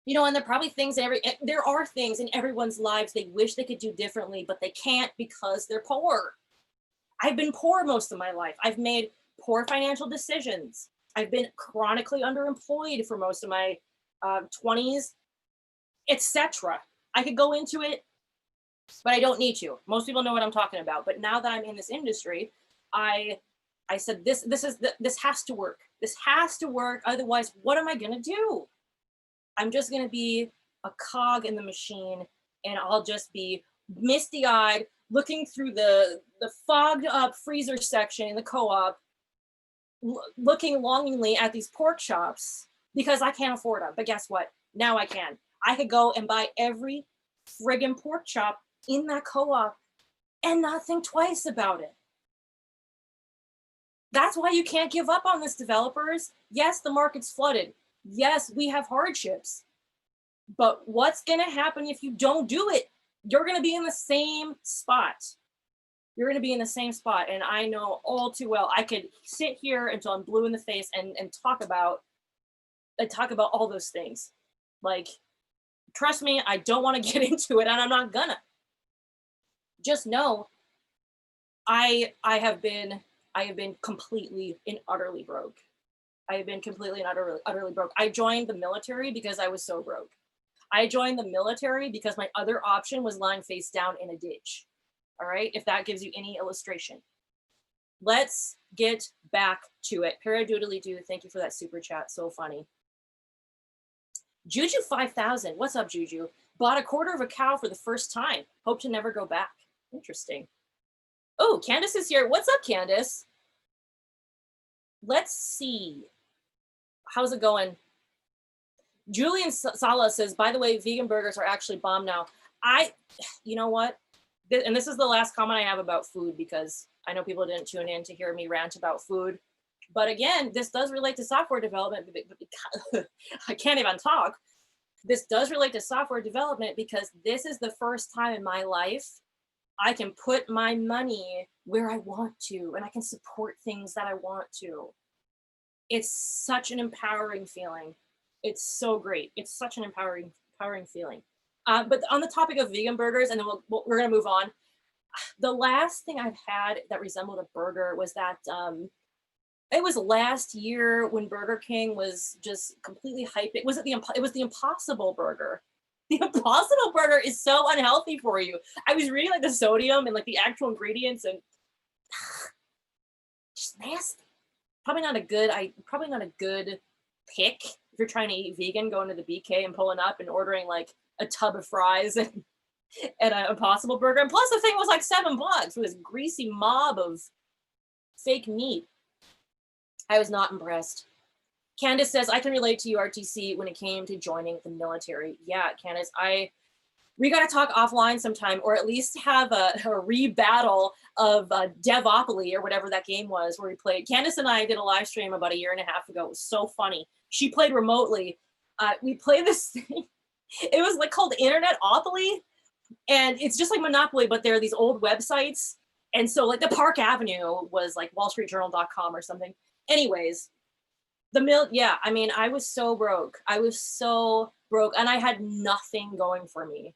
You know, and there are probably things there are things in everyone's lives they wish they could do differently, but they can't because they're poor. I've been poor most of my life. I've made poor financial decisions. I've been chronically underemployed for most of my 20s, etc. I could go into it, but I don't need to. Most people know what I'm talking about. But now that I'm in this industry, I said this has to work. This has to work. Otherwise, what am I gonna do? I'm just gonna be a cog in the machine, and I'll just be misty-eyed, looking through the fogged up freezer section in the co-op, looking longingly at these pork chops because I can't afford them. But guess what? Now I can. I could go and buy every friggin' pork chop in that co-op and not think twice about it. That's why you can't give up on this, developers. Yes, the market's flooded. Yes, we have hardships. But what's going to happen if you don't do it? You're going to be in the same spot. You're going to be in the same spot. And I know all too well, I could sit here until I'm blue in the face and talk about all those things. Like, trust me, I don't want to get into it, and I'm not gonna. Just know I have been completely and utterly broke. I have been completely and utterly broke. I joined the military because I was so broke. I joined the military because my other option was lying face down in a ditch. All right, if that gives you any illustration. Let's get back to it. Paradoodly doo, thank you for that super chat. So funny. Juju 5000, what's up, Juju? Bought a quarter of a cow for the first time. Hope to never go back. Interesting. Oh, Candace is here. What's up, Candace? Let's see. How's it going? Julian Sala says, by the way, vegan burgers are actually bomb now. You know what? And this is the last comment I have about food, because I know people didn't tune in to hear me rant about food. But again, this does relate to software development. I can't even talk. This does relate to software development because this is the first time in my life I can put my money where I want to, and I can support things that I want to. It's such an empowering feeling. It's so great. It's such an empowering feeling. But on the topic of vegan burgers, and then we're going to move on. The last thing I've had that resembled a burger was that it was last year when Burger King was just completely hyped. It was the Impossible Burger. The Impossible Burger is so unhealthy for you. I was reading like the sodium and like the actual ingredients, and just nasty. Probably not a good pick if you're trying to eat vegan, going to the BK and pulling up and ordering like a tub of fries and an Impossible Burger. And plus the thing was like $7 for this greasy mob of fake meat. I was not impressed. Candace says, I can relate to you, RTC, when it came to joining the military. Yeah, Candace, we got to talk offline sometime, or at least have a re-battle of Devopoly or whatever that game was where we played. Candace and I did a live stream about a year and a half ago. It was so funny. She played remotely. We played this thing. It was like called Internetopoly, and it's just like Monopoly, but there are these old websites. And so like the Park Avenue was like wallstreetjournal.com or something. Anyways, yeah, I mean, I was so broke. And I had nothing going for me.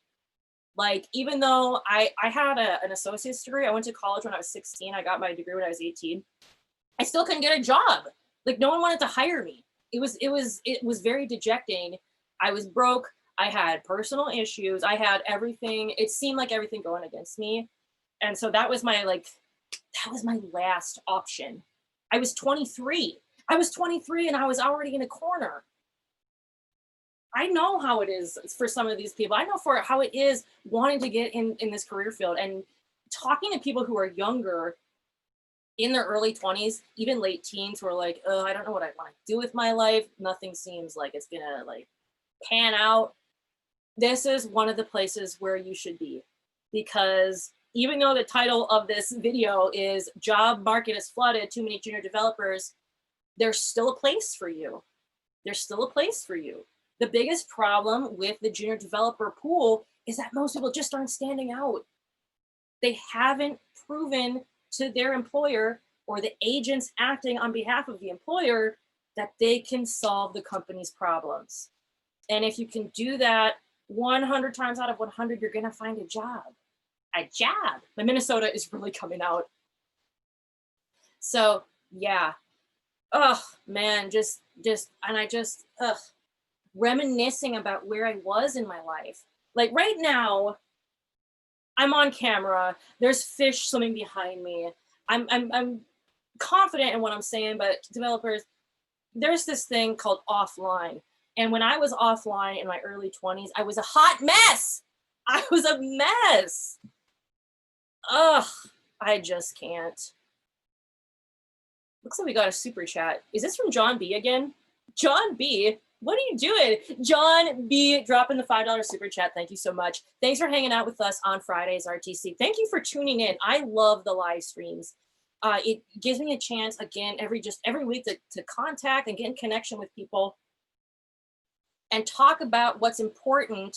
Like, even though I had an associate's degree, I went to college when I was 16. I got my degree when I was 18. I still couldn't get a job. Like, no one wanted to hire me. It was very dejecting. I was broke. I had personal issues. I had everything. It seemed like everything going against me. And so that was my last option. I was 23 and I was already in a corner. I know how it is for some of these people. I know for how it is wanting to get in this career field, and talking to people who are younger, in their early 20s, even late teens, who are like, oh, I don't know what I want to do with my life. Nothing seems like it's gonna like pan out. This is one of the places where you should be, because even though the title of this video is Job Market is Flooded, Too Many Junior Developers, there's still a place for you. There's still a place for you. The biggest problem with the junior developer pool is that most people just aren't standing out. They haven't proven to their employer or the agents acting on behalf of the employer that they can solve the company's problems. And if you can do that 100 times out of 100, you're going to find a job. A job. My Minnesota is really coming out. So, yeah. Oh, man, reminiscing about where I was in my life. Like right now, I'm on camera. There's fish swimming behind me. I'm confident in what I'm saying, but developers, there's this thing called offline. And when I was offline in my early 20s, I was a hot mess. I was a mess. Ugh, I just can't. Looks like we got a super chat. Is this from John B again? John B, what are you doing? John B dropping the $5 super chat. Thank you so much. Thanks for hanging out with us on Fridays, RTC. Thank you for tuning in. I love the live streams. It gives me a chance again every week to contact and get in connection with people and talk about what's important,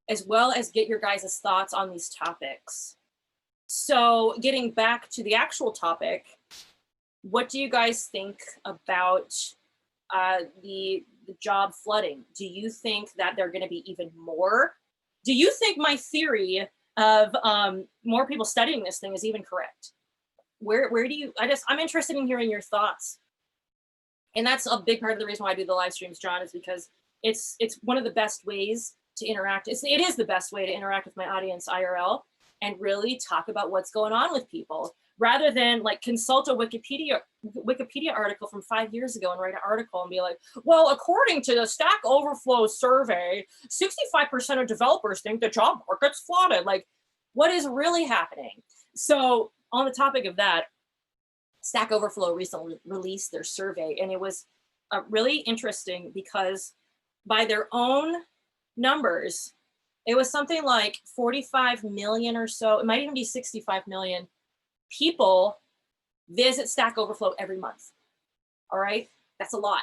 as well as get your guys' thoughts on these topics. So getting back to the actual topic, what do you guys think about the job flooding? Do you think that they're going to be even more? Do you think my theory of more people studying this thing is even correct? where do you, I'm interested in hearing your thoughts. And that's a big part of the reason why I do the live streams, John, is because it's one of the best ways to interact. It is the best way to interact with my audience IRL and really talk about what's going on with people, rather than like consult a Wikipedia article from 5 years ago and write an article and be like, well, according to the Stack Overflow survey, 65% of developers think the job market's flooded. Like, what is really happening? So on the topic of that, Stack Overflow recently released their survey, and it was really interesting because by their own numbers, it was something like 45 million or so, it might even be 65 million people visit Stack Overflow every month. All right, that's a lot.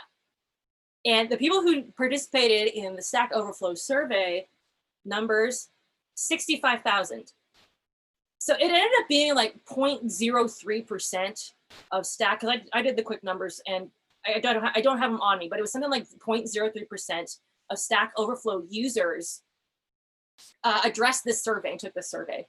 And the people who participated in the Stack Overflow survey numbers, 65,000. So it ended up being like 0.03% of Stack, because I did the quick numbers and I don't have them on me, but it was something like 0.03% of Stack Overflow users addressed this survey and took this survey.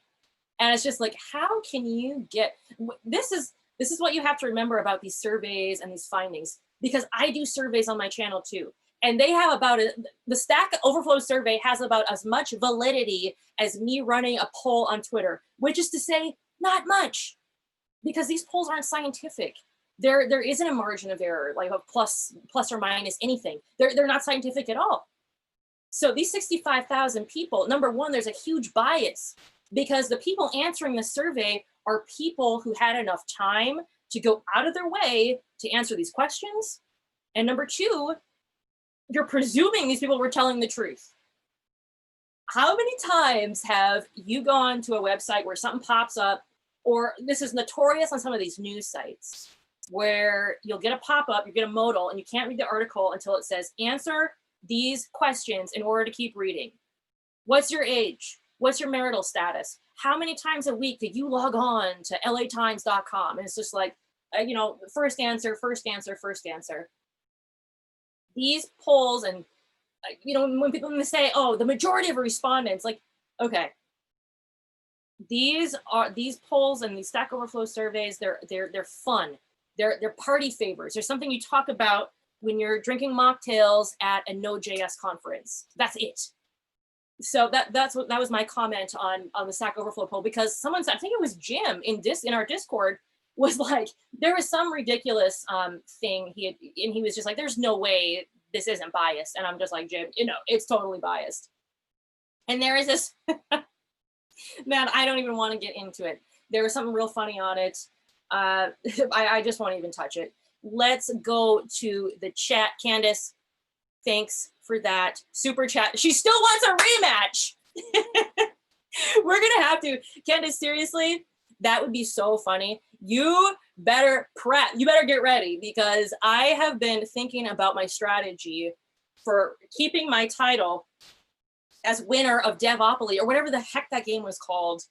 And it's just like, how can you get, this is what you have to remember about these surveys and these findings, because I do surveys on my channel too. And they have about the Stack Overflow survey has about as much validity as me running a poll on Twitter, which is to say not much, because these polls aren't scientific. There isn't a margin of error, like a plus or minus anything. They're not scientific at all. So these 65,000 people, number one, there's a huge bias, because the people answering the survey are people who had enough time to go out of their way to answer these questions. And number two, you're presuming these people were telling the truth. How many times have you gone to a website where something pops up, or this is notorious on some of these news sites, where you'll get a pop-up, you get a modal, and you can't read the article until it says, answer these questions in order to keep reading. What's your age? What's your marital status? How many times a week did you log on to latimes.com? And it's just like, first answer, first answer, first answer. These polls, and when people say, oh, the majority of respondents, like, okay, these polls and these Stack Overflow surveys, they're fun. They're party favors. There's something you talk about when you're drinking mocktails at a Node.js conference. That's it. So that was my comment on the Stack Overflow poll, because someone said, I think it was Jim in our Discord, was like, there was some ridiculous thing he was just like, there's no way this isn't biased. And I'm just like, Jim, it's totally biased. And there is this, man, I don't even want to get into it. There was something real funny on it. I just won't even touch it. Let's go to the chat. Candace, thanks for that super chat. She still wants a rematch. We're gonna have to, Candace, seriously, that would be so funny. You better prep, you better get ready, because I have been thinking about my strategy for keeping my title as winner of Devopoly, or whatever the heck that game was called.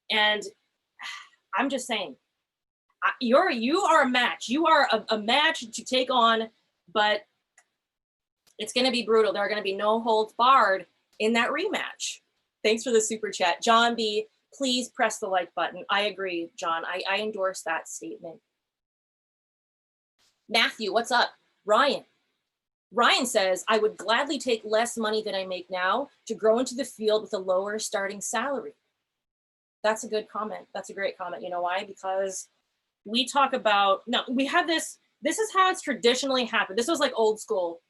And I'm just saying, you are a match. You are a match to take on, but it's going to be brutal. There are going to be no holds barred in that rematch. Thanks for the super chat. John B, please press the like button. I agree, John. I endorse that statement. Matthew, what's up? Ryan says, I would gladly take less money than I make now to grow into the field with a lower starting salary. That's a good comment. That's a great comment. You know why? Because we talk about, we have this is how it's traditionally happened. This was like old school.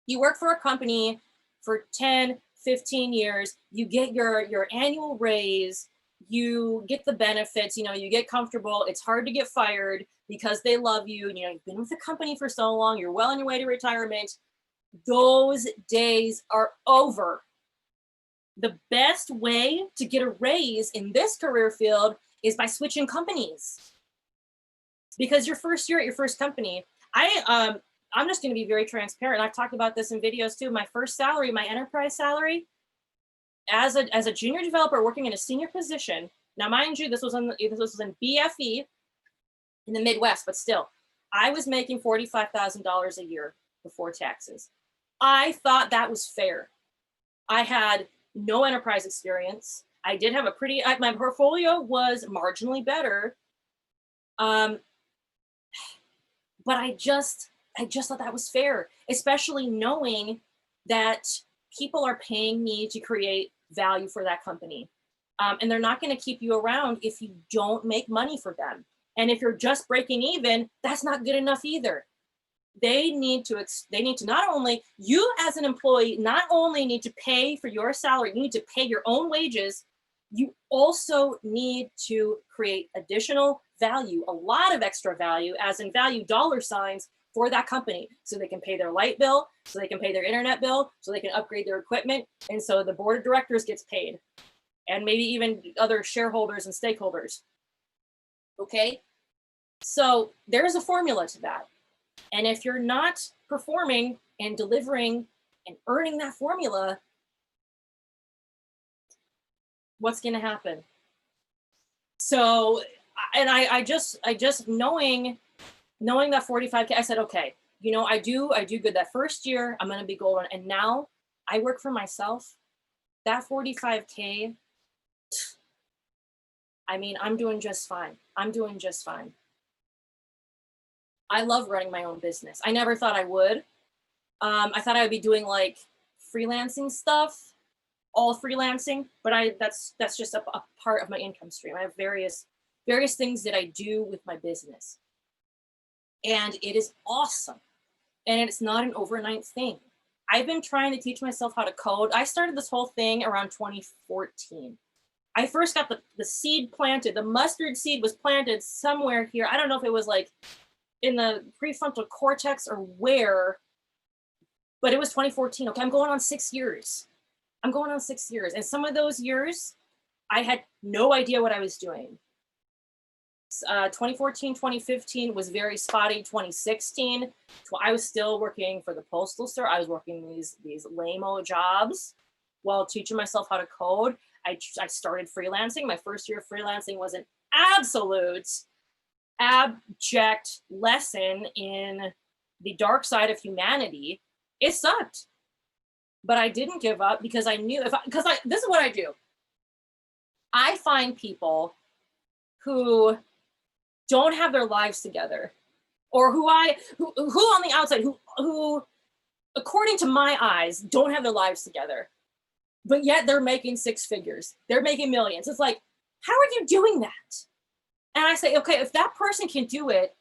You work for a company for 10, 15 years, you get your annual raise, you get the benefits, you get comfortable. It's hard to get fired because they love you. You've been with the company for so long, you're well on your way to retirement. Those days are over. The best way to get a raise in this career field is by switching companies. Because your first year at your first company, I'm just going to be very transparent. I've talked about this in videos too. My first salary, my enterprise salary, as a junior developer working in a senior position. Now, mind you, this was in BFE in the Midwest, but still, I was making $45,000 a year before taxes. I thought that was fair. I had no enterprise experience. I did have my portfolio was marginally better But I just thought that was fair, especially knowing that people are paying me to create value for that company. And they're not going to keep you around if you don't make money for them. And if you're just breaking even, that's not good enough either. They need to not only, you as an employee, not only need to pay for your salary, you need to pay your own wages, you also need to create additional value, a lot of extra value, as in value dollar signs, for that company, so they can pay their light bill, so they can pay their internet bill, so they can upgrade their equipment, and so the board of directors gets paid, and maybe even other shareholders and stakeholders. Okay, so there's a formula to that. And if you're not performing and delivering and earning that formula, what's going to happen? So, and I just knowing that 45K, I said, okay, you know, I do good that first year, I'm going to be golden. And now I work for myself. That 45K, I mean, I'm doing just fine. I'm doing just fine. I love running my own business. I never thought I would. I thought I would be doing like freelancing stuff, all freelancing, but that's just a part of my income stream. I have various things that I do with my business. And it is awesome. And it's not an overnight thing. I've been trying to teach myself how to code. I started this whole thing around 2014. I first got the seed planted. The mustard seed was planted somewhere here. I don't know if it was like in the prefrontal cortex or where, but it was 2014. Okay, I'm going on 6 years. I'm going on 6 years. And some of those years, I had no idea what I was doing. 2014, 2015 was very spotty. 2016, I was still working for the Postal Service. I was working these lame-o jobs while teaching myself how to code. I started freelancing. My first year of freelancing was an absolute abject lesson in the dark side of humanity. It sucked, but I didn't give up because I knew this is what I do. I find people who don't have their lives together, or who on the outside, who according to my eyes don't have their lives together, but yet they're making 6 figures. They're making millions. It's like, how are you doing that? And I say, okay, if that person can do it,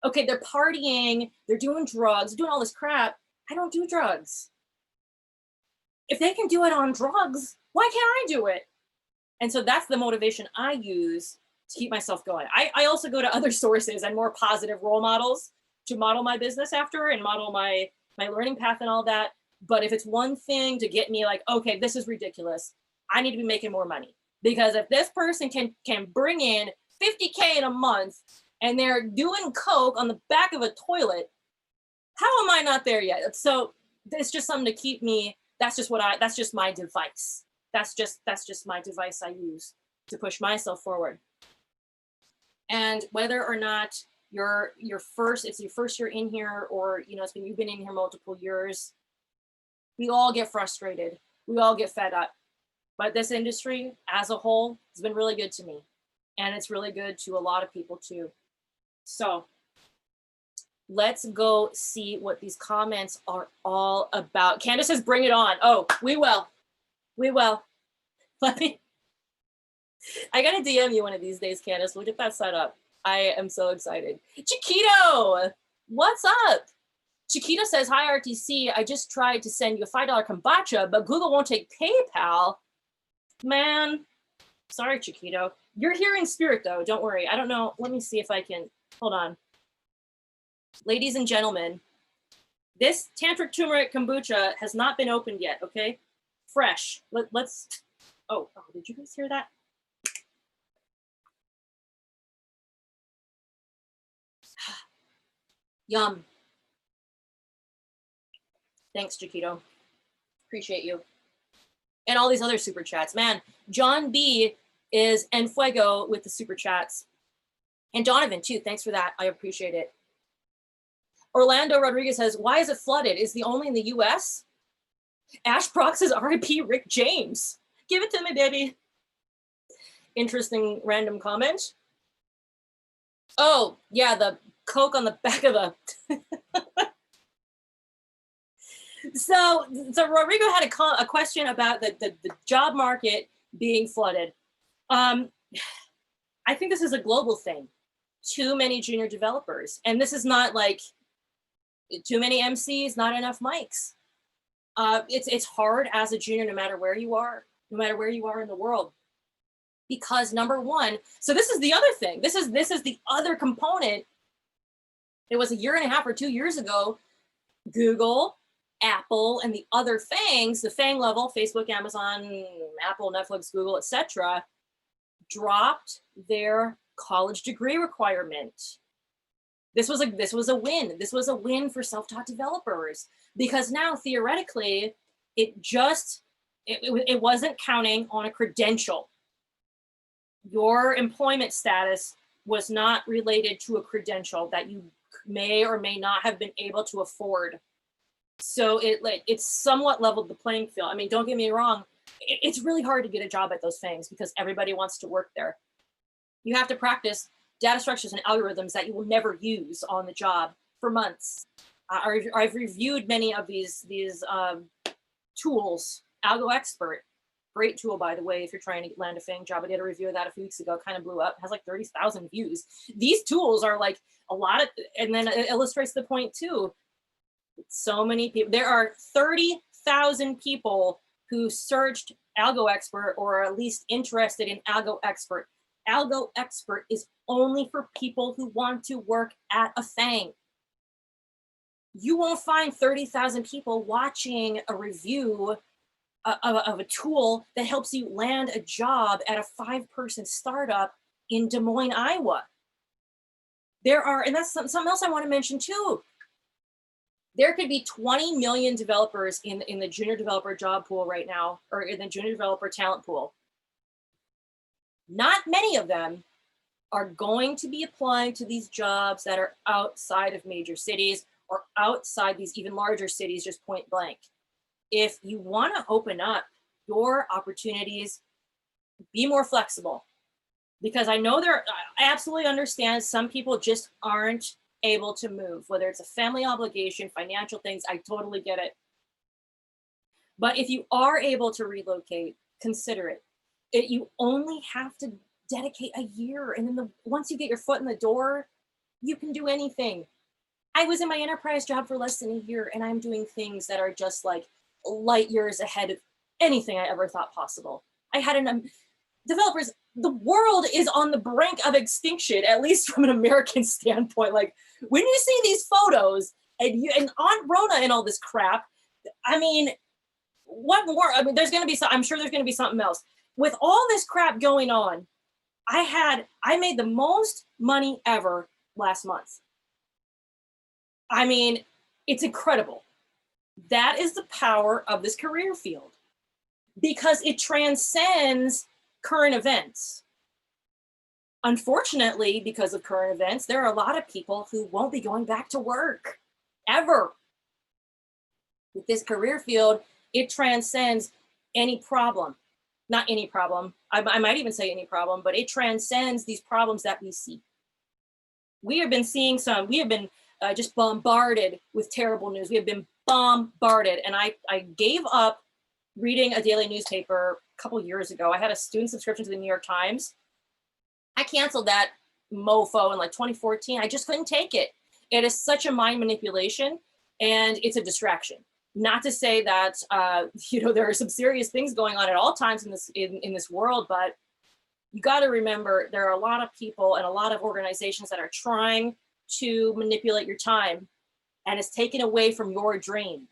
okay, they're partying, they're doing drugs, doing all this crap. I don't do drugs. If they can do it on drugs, why can't I do it? And so that's the motivation I use to keep myself going. I also go to other sources and more positive role models to model my business after and model my learning path and all that. But if it's one thing to get me like, okay, this is ridiculous, I need to be making more money. Because if this person can bring in 50K in a month and they're doing coke on the back of a toilet, how am I not there yet? So it's just something to keep me. That's just my device. That's just my device I use to push myself forward. And whether or not it's your first year in here, or you've been in here multiple years, we all get frustrated. We all get fed up. But this industry as a whole has been really good to me. And it's really good to a lot of people too. So let's go see what these comments are all about. Candace says, bring it on. Oh, we will. I gotta DM you one of these days, Candace. We'll get that set up. I am so excited. Chiquito, what's up? Chiquito says, hi, RTC. I just tried to send you a $5 kombucha, but Google won't take PayPal. Man, sorry, Chiquito. You're here in spirit, though. Don't worry. I don't know. Let me see if I can. Hold on. Ladies and gentlemen, this tantric turmeric kombucha has not been opened yet, okay? Fresh. Let's. Oh, did you guys hear that? Yum. Thanks, Chiquito. Appreciate you. And all these other super chats. Man, John B is en fuego with the super chats. And Donovan, too. Thanks for that. I appreciate it. Orlando Rodriguez says, why is it flooded? Is the only in the US? Ash Brock says, RIP Rick James. Give it to me, baby. Interesting random comment. Oh, yeah, the Coke on the back of the. So Rodrigo had a question about the job market being flooded. Um, I think this is a global thing. Too many junior developers, and this is not like too many MCs, not enough mics. It's hard as a junior, no matter where you are, no matter where you are in the world, because number one. So this is the other thing. This is the other component. It was a year and a half or 2 years ago. Google, Apple, and the other FANGs, the FANG level, Facebook, Amazon, Apple, Netflix, Google, etc., dropped their college degree requirement. This was a win. This was a win for self-taught developers, because now theoretically, it wasn't counting on a credential. Your employment status was not related to a credential that you may or may not have been able to afford. So it's somewhat leveled the playing field. I mean, don't get me wrong, it's really hard to get a job at those things because everybody wants to work there. You have to practice data structures and algorithms that you will never use on the job for months. I've reviewed many of these tools. Algo Expert, great tool, by the way, if you're trying to land a FANG job. I did a review of that a few weeks ago, kind of blew up, has like 30,000 views. These tools are like a lot of, and then it illustrates the point too. So many people, there are 30,000 people who searched Algo Expert or are at least interested in Algo Expert. Algo Expert is only for people who want to work at a FANG. You won't find 30,000 people watching a review of a tool that helps you land a job at a 5-person startup in Des Moines, Iowa. There are, and that's something else I want to mention too. There could be 20 million developers in the junior developer job pool right now, or in the junior developer talent pool. Not many of them are going to be applying to these jobs that are outside of major cities or outside these even larger cities, just point blank. If you want to open up your opportunities, be more flexible, because I know I absolutely understand some people just aren't able to move, whether it's a family obligation, financial things. I totally get it. But if you are able to relocate, consider it. You only have to dedicate a year, and then once you get your foot in the door, you can do anything. I was in my enterprise job for less than a year, and I'm doing things that are just like light years ahead of anything I ever thought possible. I had developers, the world is on the brink of extinction, at least from an American standpoint. Like, when you see these photos and Aunt Rona and all this crap, I mean, what more? I mean, I'm sure there's going to be something else. With all this crap going on, I made the most money ever last month. I mean, it's incredible. That is the power of this career field, because it transcends current events. Unfortunately, because of current events, there are a lot of people who won't be going back to work ever. With this career field, it transcends any problem. Not any problem. I might even say any problem, but it transcends these problems that we see. We have been just bombarded with terrible news. We have been bombarded. And I gave up reading a daily newspaper a couple years ago. I had a student subscription to the New York Times. I canceled that mofo in like 2014. I just couldn't take it. It is such a mind manipulation, and it's a distraction. Not to say that there are some serious things going on at all times in this world, but you got to remember there are a lot of people and a lot of organizations that are trying to manipulate your time, and it's taken away from your dream.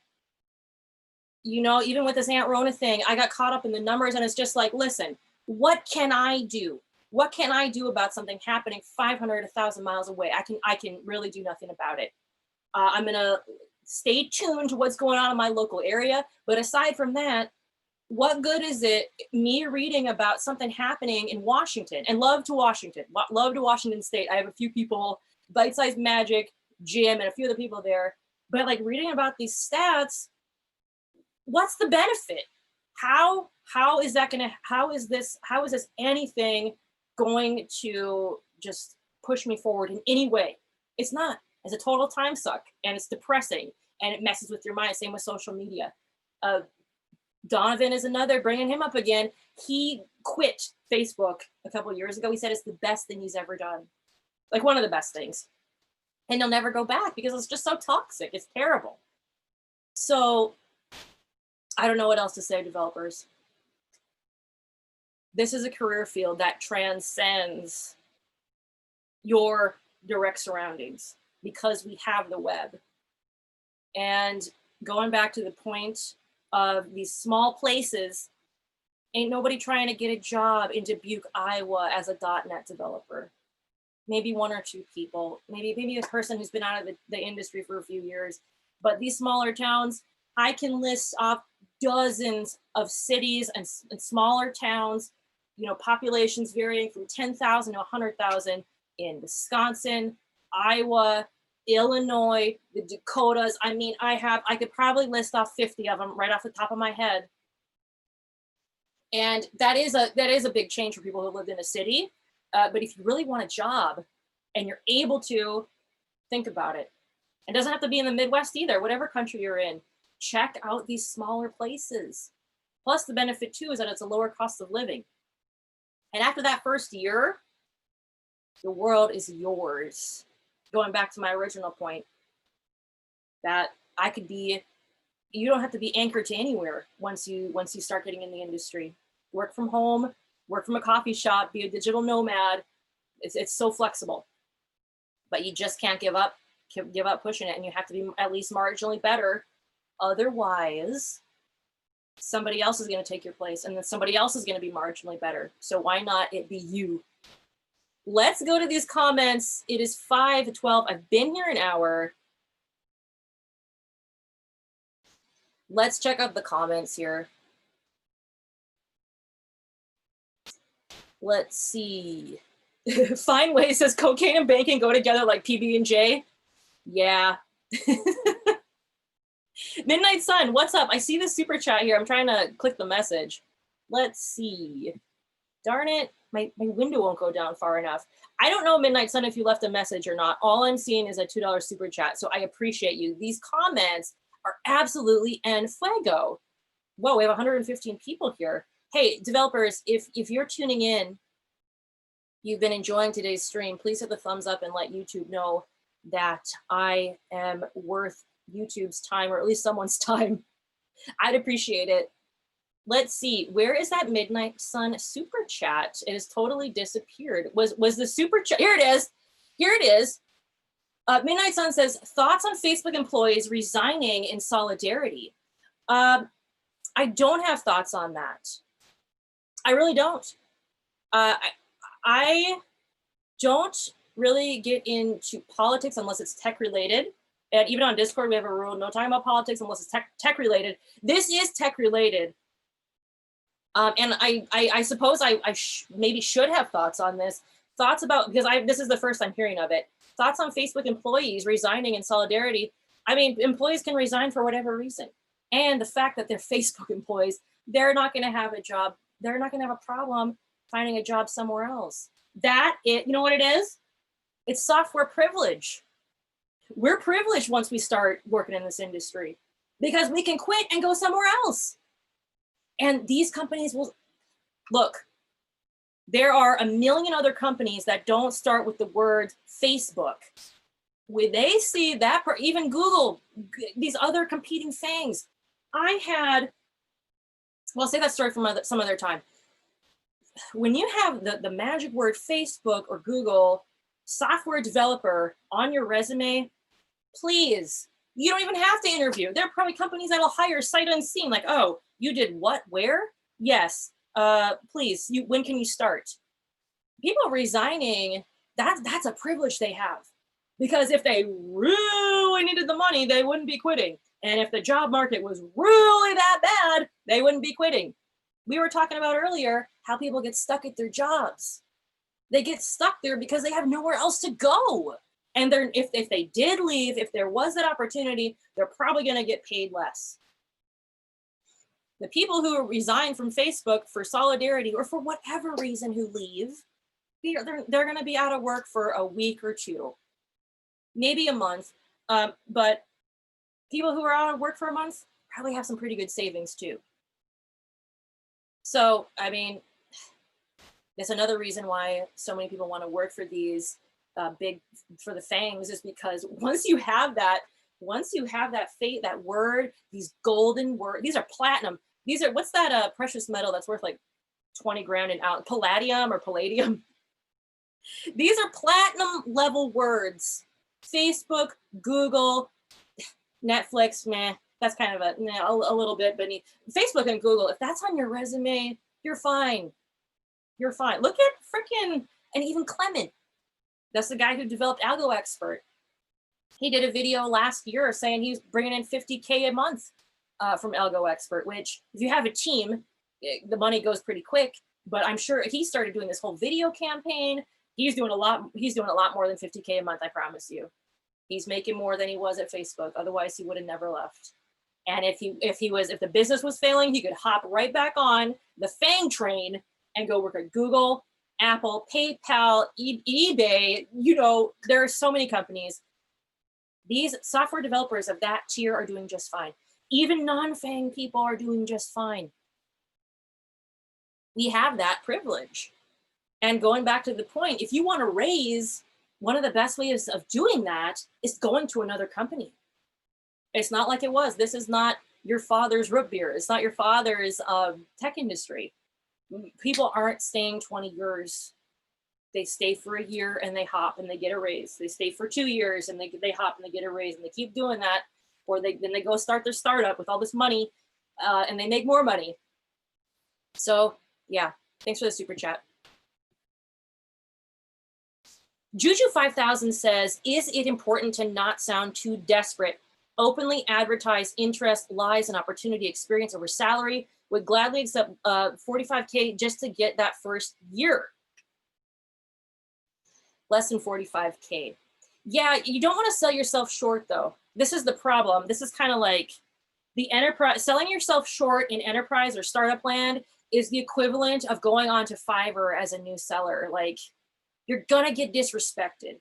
Even with this Aunt Rona thing, I got caught up in the numbers, and it's just like, listen, what can I do? What can I do about something happening 500, 1,000 miles away? I can really do nothing about it. I'm gonna stay tuned to what's going on in my local area. But aside from that, what good is it me reading about something happening in Washington? And love to Washington State. I have a few people, Bite Size Magic, Jim, and a few other people there. But like reading about these stats, what's the benefit? How is this anything going to just push me forward in any way. It's not. It's a total time suck, and it's depressing, and it messes with your mind. Same with social media. Donovan is another, bringing him up again. He quit Facebook a couple of years ago. He said it's the best thing he's ever done. Like one of the best things. And he'll never go back because it's just so toxic. It's terrible. So I don't know what else to say, developers. This is a career field that transcends your direct surroundings because we have the web. And going back to the point of these small places, ain't nobody trying to get a job in Dubuque, Iowa as a .NET developer. Maybe one or two people, maybe a person who's been out of the industry for a few years. But these smaller towns, I can list off dozens of cities and smaller towns, you know, populations varying from 10,000 to 100,000 in Wisconsin, Iowa, Illinois, the Dakotas. I mean, I could probably list off 50 of them right off the top of my head. And that is a big change for people who lived in a city. But if you really want a job and you're able to, think about it. It doesn't have to be in the Midwest either, whatever country you're in. Check out these smaller places. Plus the benefit too is that it's a lower cost of living. And after that first year, the world is yours. Going back to my original point, that you don't have to be anchored to anywhere once you start getting in the industry. Work from home, work from a coffee shop, be a digital nomad. It's so flexible, but you just can't give up pushing it, and you have to be at least marginally better. Otherwise, somebody else is going to take your place, and then somebody else is going to be marginally better. So why not it be you? Let's go to these comments. It is 5:12. I've been here an hour. Let's check out the comments here. Let's see. Fineway says cocaine and banking go together like PB&J. Yeah. Midnight Sun, what's up? I see the super chat here. I'm trying to click the message. Let's see. Darn it. My window won't go down far enough. I don't know, Midnight Sun, if you left a message or not. All I'm seeing is a $2 super chat. So I appreciate you. These comments are absolutely en fuego. Whoa, we have 115 people here. Hey, developers, if you're tuning in, you've been enjoying today's stream, please hit the thumbs up and let YouTube know that I am worth YouTube's time, or at least someone's time. I'd appreciate it. Let's see, where is that Midnight Sun super chat? It has totally disappeared. Was the super chat? Here it is. Here it is. Midnight Sun says, thoughts on Facebook employees resigning in solidarity. I don't have thoughts on that. I really don't. I don't really get into politics unless it's tech related. And even on Discord, we have a rule, no talking about politics unless it's tech related. This is tech related. And I suppose I maybe should have thoughts on this. Thoughts about, because this is the first I'm hearing of it. Thoughts on Facebook employees resigning in solidarity. I mean, employees can resign for whatever reason. And the fact that they're Facebook employees, they're not going to have a job. They're not going to have a problem finding a job somewhere else. You know what it is? It's software privilege. We're privileged once we start working in this industry because we can quit and go somewhere else. And these companies will, look, there are a million other companies that don't start with the word Facebook. When they see that, even Google, these other competing things. I'll say that story from some other time. When you have the magic word Facebook or Google software developer on your resume, please, you don't even have to interview. There are probably companies that'll hire sight unseen, like, oh, you did what, where? Yes, please, when can you start? People resigning, that's a privilege they have. Because if they really needed the money, they wouldn't be quitting. And if the job market was really that bad, they wouldn't be quitting. We were talking about earlier how people get stuck at their jobs. They get stuck there because they have nowhere else to go. And if they did leave, if there was that opportunity, they're probably going to get paid less. The people who resign from Facebook for solidarity or for whatever reason who leave, they're going to be out of work for a week or two, maybe a month. But people who are out of work for a month probably have some pretty good savings too. So, I mean, that's another reason why so many people want to work for these for the fangs, is because once you have that fate, that word, these golden words, these are platinum. These are, what's that precious metal that's worth like 20 grand an ounce? Palladium or palladium? These are platinum level words. Facebook, Google, Netflix, meh. That's kind of a little bit beneath. Facebook and Google, if that's on your resume, you're fine. You're fine. Look at freaking, and even Clement. That's the guy who developed Algo Expert. He did a video last year saying he's bringing in 50K a month from Algo Expert, which if you have a team, the money goes pretty quick. But I'm sure he started doing this whole video campaign. He's doing a lot more than 50K a month, I promise you. He's making more than he was at Facebook. Otherwise, he would have never left. And if the business was failing, he could hop right back on the FANG train and go work at Google, Apple, PayPal, eBay. You know, there are so many companies. These software developers of that tier are doing just fine. Even non-FANG people are doing just fine. We have that privilege. And going back to the point, if you want to raise, one of the best ways of doing that is going to another company. It's not like it was. This is not your father's root beer. It's not your father's tech industry. People aren't staying 20 years. They stay for a year and they hop and they get a raise. They stay for 2 years and they hop and they get a raise, and they keep doing that. Or then they go start their startup with all this money and they make more money. So yeah, thanks for the super chat. Juju 5000 says, is it important to not sound too desperate? Openly advertise interest, lies, and opportunity experience over salary. Would gladly accept 45K just to get that first year. Less than 45K. Yeah, you don't want to sell yourself short though. This is the problem. This is kind of like the enterprise, selling yourself short in enterprise or startup land is the equivalent of going on to Fiverr as a new seller. Like, you're gonna get disrespected.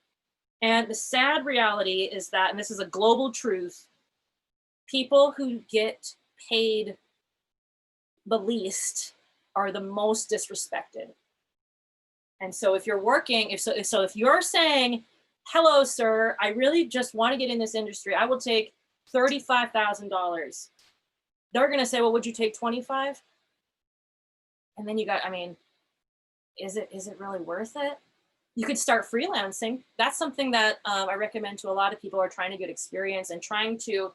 And the sad reality is that, and this is a global truth, people who get paid the least are the most disrespected. And so if you're working, if you're saying, hello, sir, I really just want to get in this industry, I will take $35,000. They're going to say, well, would you take 25? And then you got, I mean, is it really worth it? You could start freelancing. That's something that I recommend to a lot of people who are trying to get experience and trying to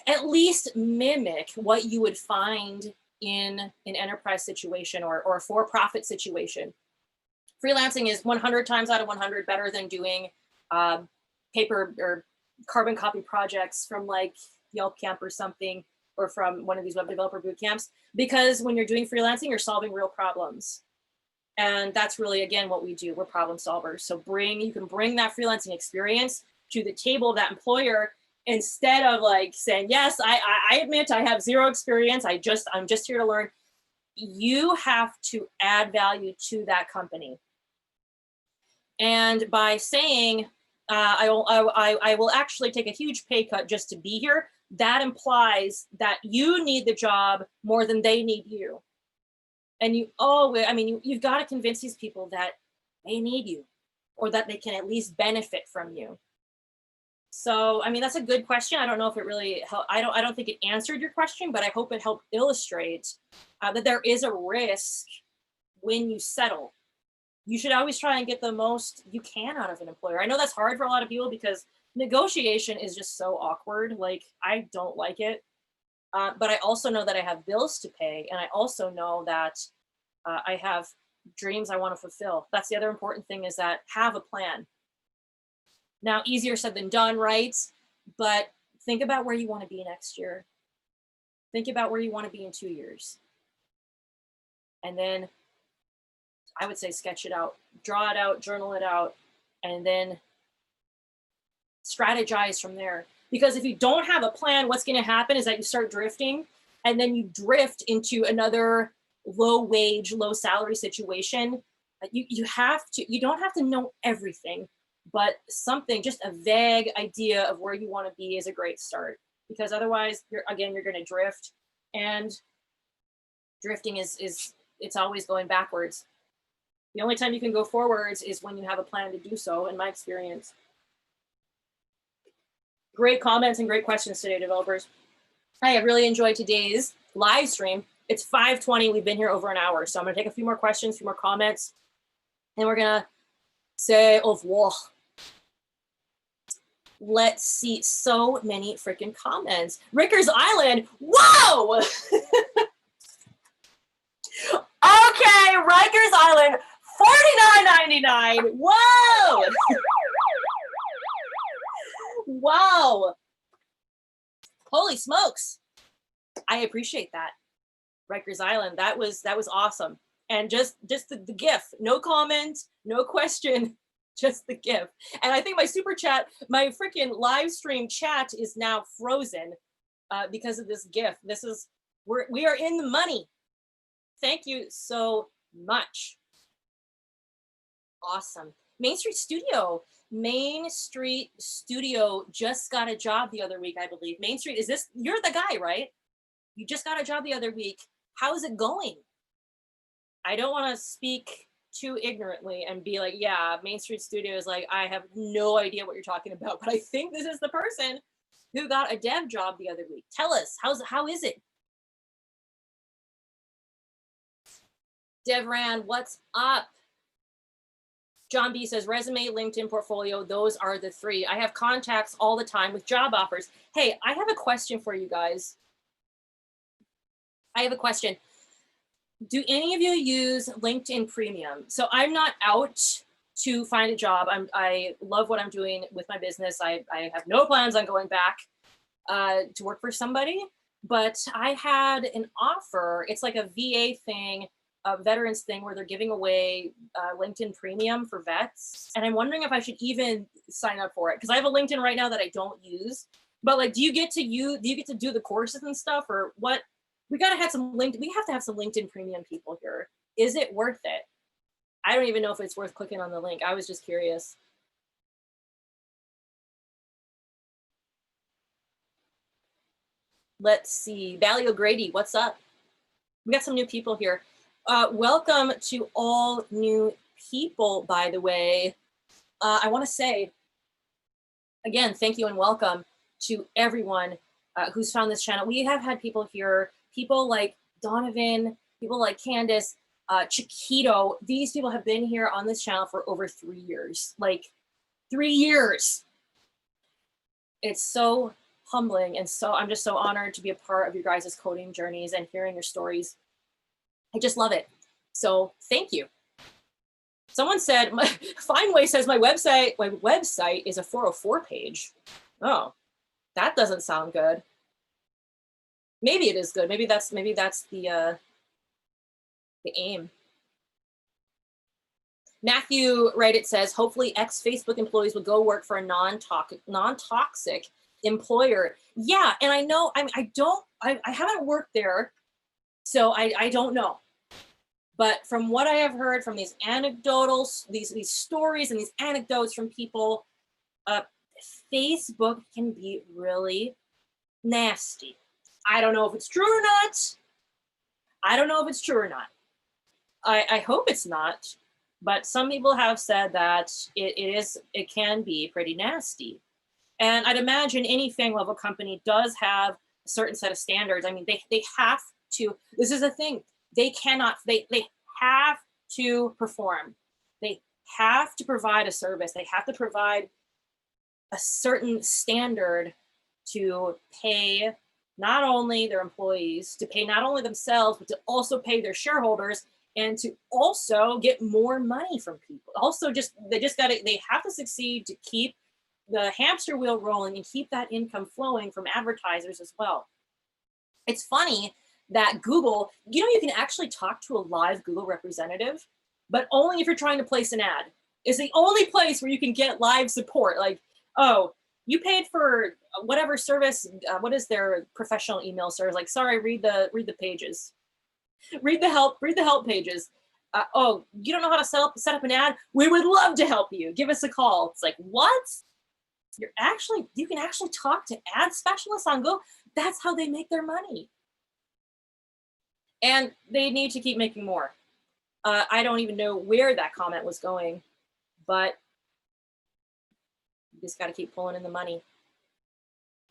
at least mimic what you would find in an enterprise situation or a for-profit situation. Freelancing is 100 times out of 100 better than doing paper or carbon copy projects from like Yelp Camp or something, or from one of these web developer boot camps, because when you're doing freelancing, you're solving real problems. And that's really, again, what we do. We're problem solvers. So you can bring that freelancing experience to the table of that employer, instead of like saying, yes, I admit I have zero experience. I'm just here to learn. You have to add value to that company. And by saying, I will actually take a huge pay cut just to be here, that implies that you need the job more than they need you. And you've got to convince these people that they need you, or that they can at least benefit from you. So, I mean, that's a good question. I don't know if it really helped. I don't think it answered your question, but I hope it helped illustrate that there is a risk when you settle. You should always try and get the most you can out of an employer. I know that's hard for a lot of people because negotiation is just so awkward. Like, I don't like it. But I also know that I have bills to pay. And I also know that I have dreams I want to fulfill. That's the other important thing, is that have a plan. Now, easier said than done, right? But think about where you want to be next year. Think about where you want to be in 2 years. And then I would say sketch it out, draw it out, journal it out, and then strategize from there. Because if you don't have a plan, what's going to happen is that you start drifting, and then you drift into another low wage, low salary situation. You have to, you don't have to know everything, but something, just a vague idea of where you want to be is a great start, because otherwise you're going to drift, and drifting is it's always going backwards. The only time you can go forwards is when you have a plan to do so, in my experience. Great comments and great questions today, developers. I have really enjoyed today's live stream. It's 5:20. We've been here over an hour. So I'm going to take a few more questions, a few more comments, and we're going to say au revoir. Let's see. So many freaking comments. Rikers Island. Whoa! Okay, Rikers Island. $49.99. Whoa! Wow. Holy smokes. I appreciate that. Rikers Island. That was awesome. And just the GIF. No comment, no question, just the GIF. And I think my super chat, my freaking live stream chat is now frozen because of this GIF. This is, we are in the money. Thank you so much. Awesome. Main Street Studio. Main Street Studio just got a job the other week, I believe. Main Street, is this, you're the guy, right? You just got a job the other week. How is it going? I don't want to speak too ignorantly and be like, yeah, Main Street Studio is like, I have no idea what you're talking about, but I think this is the person who got a dev job the other week. Tell us, how is it? Devran, what's up? John B says, resume, LinkedIn, portfolio, those are the three. I have contacts all the time with job offers. Hey, I have a question for you guys. I have a question. Do any of you use LinkedIn Premium? So I'm not out to find a job. I love what I'm doing with my business. I have no plans on going back to work for somebody, but I had an offer. It's like a VA thing, a veterans thing, where they're giving away LinkedIn Premium for vets. And I'm wondering if I should even sign up for it, because I have a LinkedIn right now that I don't use. But like, do you get to do the courses and stuff, or what? We gotta have some LinkedIn. We have to have some LinkedIn Premium people here. Is it worth it? I don't even know if it's worth clicking on the link. I was just curious. Let's see. Valley O'Grady, what's up? We got some new people here. Welcome to all new people, by the way. I want to say, again, thank you and welcome to everyone who's found this channel. We have had people here, people like Donovan, people like Candace, Chiquito. These people have been here on this channel for over 3 years, like 3 years. It's so humbling, and so I'm just so honored to be a part of your guys' coding journeys and hearing your stories. I just love it. So thank you. Someone said, Fineway says my website is a 404 page. Oh, that doesn't sound good. Maybe it is good. Maybe that's the aim. Matthew Reddit says, hopefully ex-Facebook employees will go work for a non-toxic employer. Yeah, and I know, I haven't worked there, so I don't know. But from what I have heard from these anecdotals, these stories and these anecdotes from people, Facebook can be really nasty. I don't know if it's true or not. I hope it's not. But some people have said that it can be pretty nasty. And I'd imagine any FANG level company does have a certain set of standards. I mean, they have to, this is the thing, they have to perform. They have to provide a service. They have to provide a certain standard to pay not only their employees, to pay not only themselves, but to also pay their shareholders, and to also get more money from people. Also, they have to succeed to keep the hamster wheel rolling and keep that income flowing from advertisers as well. It's funny that Google, you can actually talk to a live Google representative, but only if you're trying to place an ad. It's the only place where you can get live support. Like, oh, you paid for whatever service, what is their professional email service? Like, sorry, read the pages. Read the help pages. Oh, you don't know how to set up an ad? We would love to help you. Give us a call. It's like, what? You can actually talk to ad specialists on Go. That's how they make their money. And they need to keep making more. I don't even know where that comment was going, but you just got to keep pulling in the money.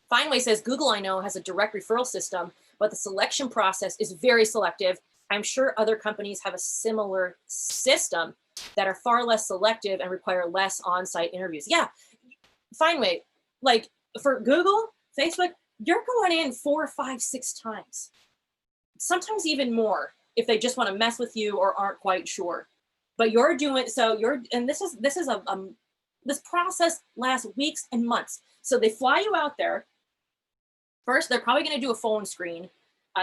Finally says, Google, I know, has a direct referral system, but the selection process is very selective. I'm sure other companies have a similar system that are far less selective and require less on-site interviews. Yeah, Finally, like for Google, Facebook, you're going in 4, 5, 6 times. Sometimes even more if they just want to mess with you or aren't quite sure. But you're doing, so you're, and this is this process lasts weeks and months. So they fly you out there. First, they're probably going to do a phone screen.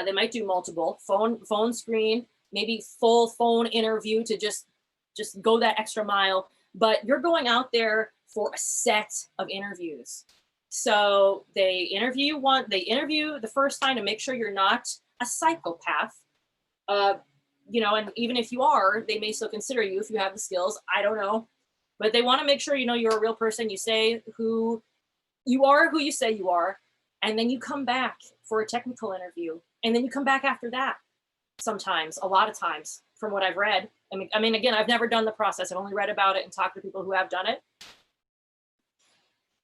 They might do multiple phone screen, maybe full phone interview to just go that extra mile. But you're going out there for a set of interviews. So they interview the first time to make sure you're not a psychopath. You know, and even if you are, they may still consider you if you have the skills. I don't know. But they want to make sure, you know, you're a real person. You say who you say you are. And then you come back for a technical interview. And then you come back after that. Sometimes, a lot of times, from what I've read. I mean, again, I've never done the process. I've only read about it and talked to people who have done it.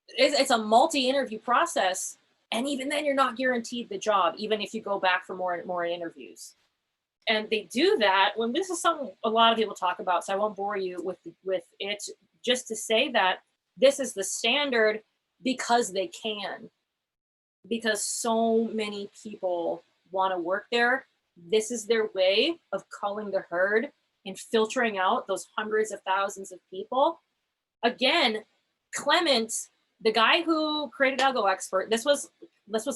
It's a multi-interview process. And even then, you're not guaranteed the job, even if you go back for more interviews. And they do that when this is something a lot of people talk about, so I won't bore you with it, just to say that this is the standard because they can. Because so many people want to work there. This is their way of culling the herd and filtering out those hundreds of thousands of people. Again, Clement, the guy who created Algo Expert, this was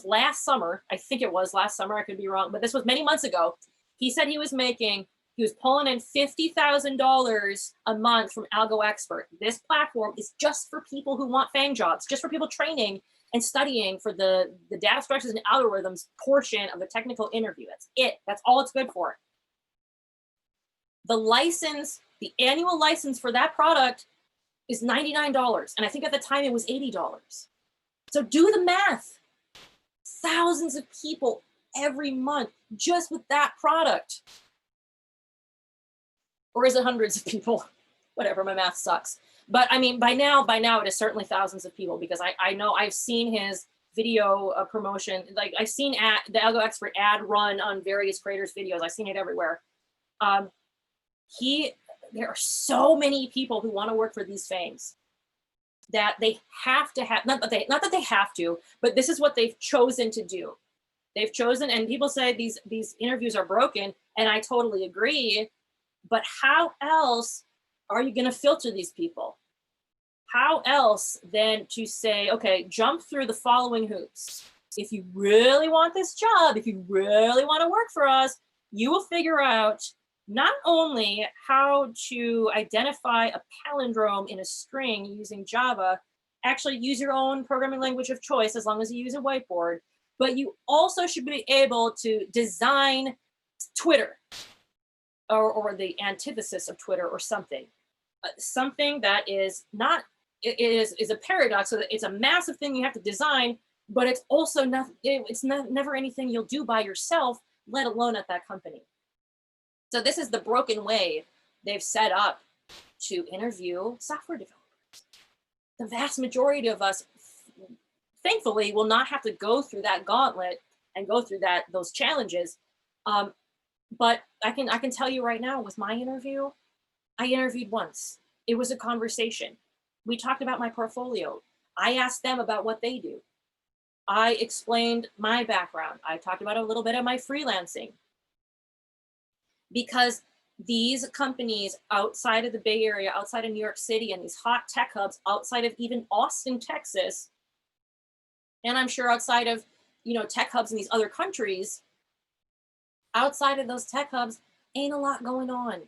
last summer. I think it was last summer. I could be wrong, but this was many months ago. He said he was pulling in $50,000 a month from Algo Expert. This platform is just for people who want FANG jobs, just for people training and studying for the data structures and algorithms portion of the technical interview. That's it. That's all it's good for. The annual license for that product is $99. And I think at the time it was $80. So do the math. Thousands of people every month just with that product. Or is it hundreds of people? Whatever, my math sucks. But I mean, by now it is certainly thousands of people, because I know I've seen his video promotion. Like I've seen the Algo Expert ad run on various creators' videos. I've seen it everywhere. There are so many people who want to work for these FANGs that they have to have, not that they have to, but this is what they've chosen to do. They've chosen, and people say these interviews are broken, and I totally agree. But how else are you going to filter these people? How else than to say, okay, jump through the following hoops. If you really want this job, if you really want to work for us, you will figure out not only how to identify a palindrome in a string using Java, actually use your own programming language of choice as long as you use a whiteboard, but you also should be able to design Twitter or the antithesis of Twitter or something. Something that is not, it is a paradox, so that it's a massive thing you have to design, but it's also not, never anything you'll do by yourself, let alone at that company. So this is the broken way they've set up to interview software developers. The vast majority of us, thankfully, will not have to go through that gauntlet and go through those challenges. But I can tell you right now, with my interview, I interviewed once. It was a conversation. We talked about my portfolio. I asked them about what they do. I explained my background. I talked about a little bit of my freelancing. Because these companies outside of the Bay Area, outside of New York City, and these hot tech hubs outside of even Austin, Texas, and I'm sure outside of, tech hubs in these other countries, outside of those tech hubs, ain't a lot going on.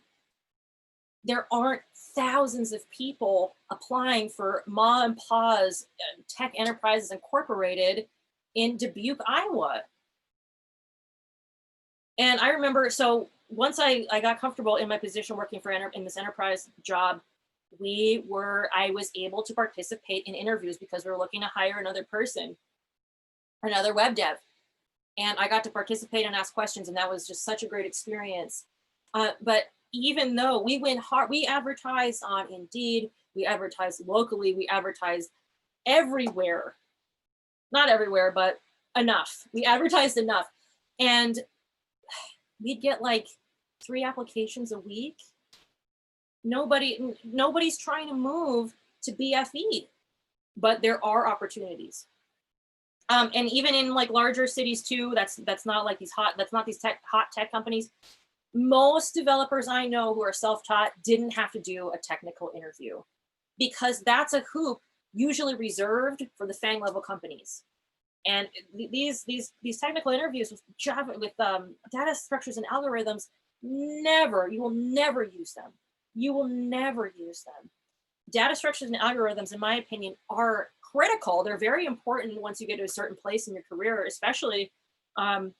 There aren't thousands of people applying for Ma and Pa's Tech Enterprises Incorporated in Dubuque, Iowa. And I remember, so once I got comfortable in my position working for in this enterprise job, I was able to participate in interviews because we were looking to hire another person, another web dev. And I got to participate and ask questions, and that was just such a great experience. But even though we went hard, we advertised on Indeed, we advertised locally, we advertised everywhere. Not everywhere, but enough. We advertised enough. And we'd get like 3 applications a week. Nobody's trying to move to BFE, but there are opportunities. And even in like larger cities too, that's not like hot tech companies. Most developers I know who are self-taught didn't have to do a technical interview, because that's a hoop usually reserved for the FANG level companies. And these technical interviews with Java, with data structures and algorithms, you will never use them. You will never use them. Data structures and algorithms, in my opinion, are critical. They're very important once you get to a certain place in your career, especially, and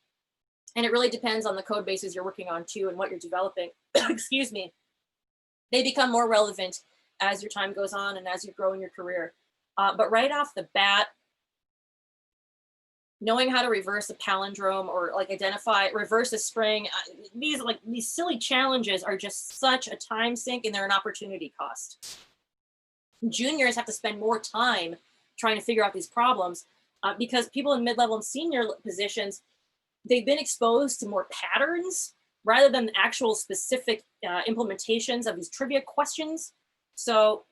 it really depends on the code bases you're working on too and what you're developing. Excuse me. They become more relevant as your time goes on and as you grow in your career. But right off the bat, knowing how to reverse a palindrome or like reverse a string, these silly challenges are just such a time sink, and they're an opportunity cost. Juniors have to spend more time trying to figure out these problems because people in mid-level and senior positions, they've been exposed to more patterns rather than actual specific implementations of these trivia questions. So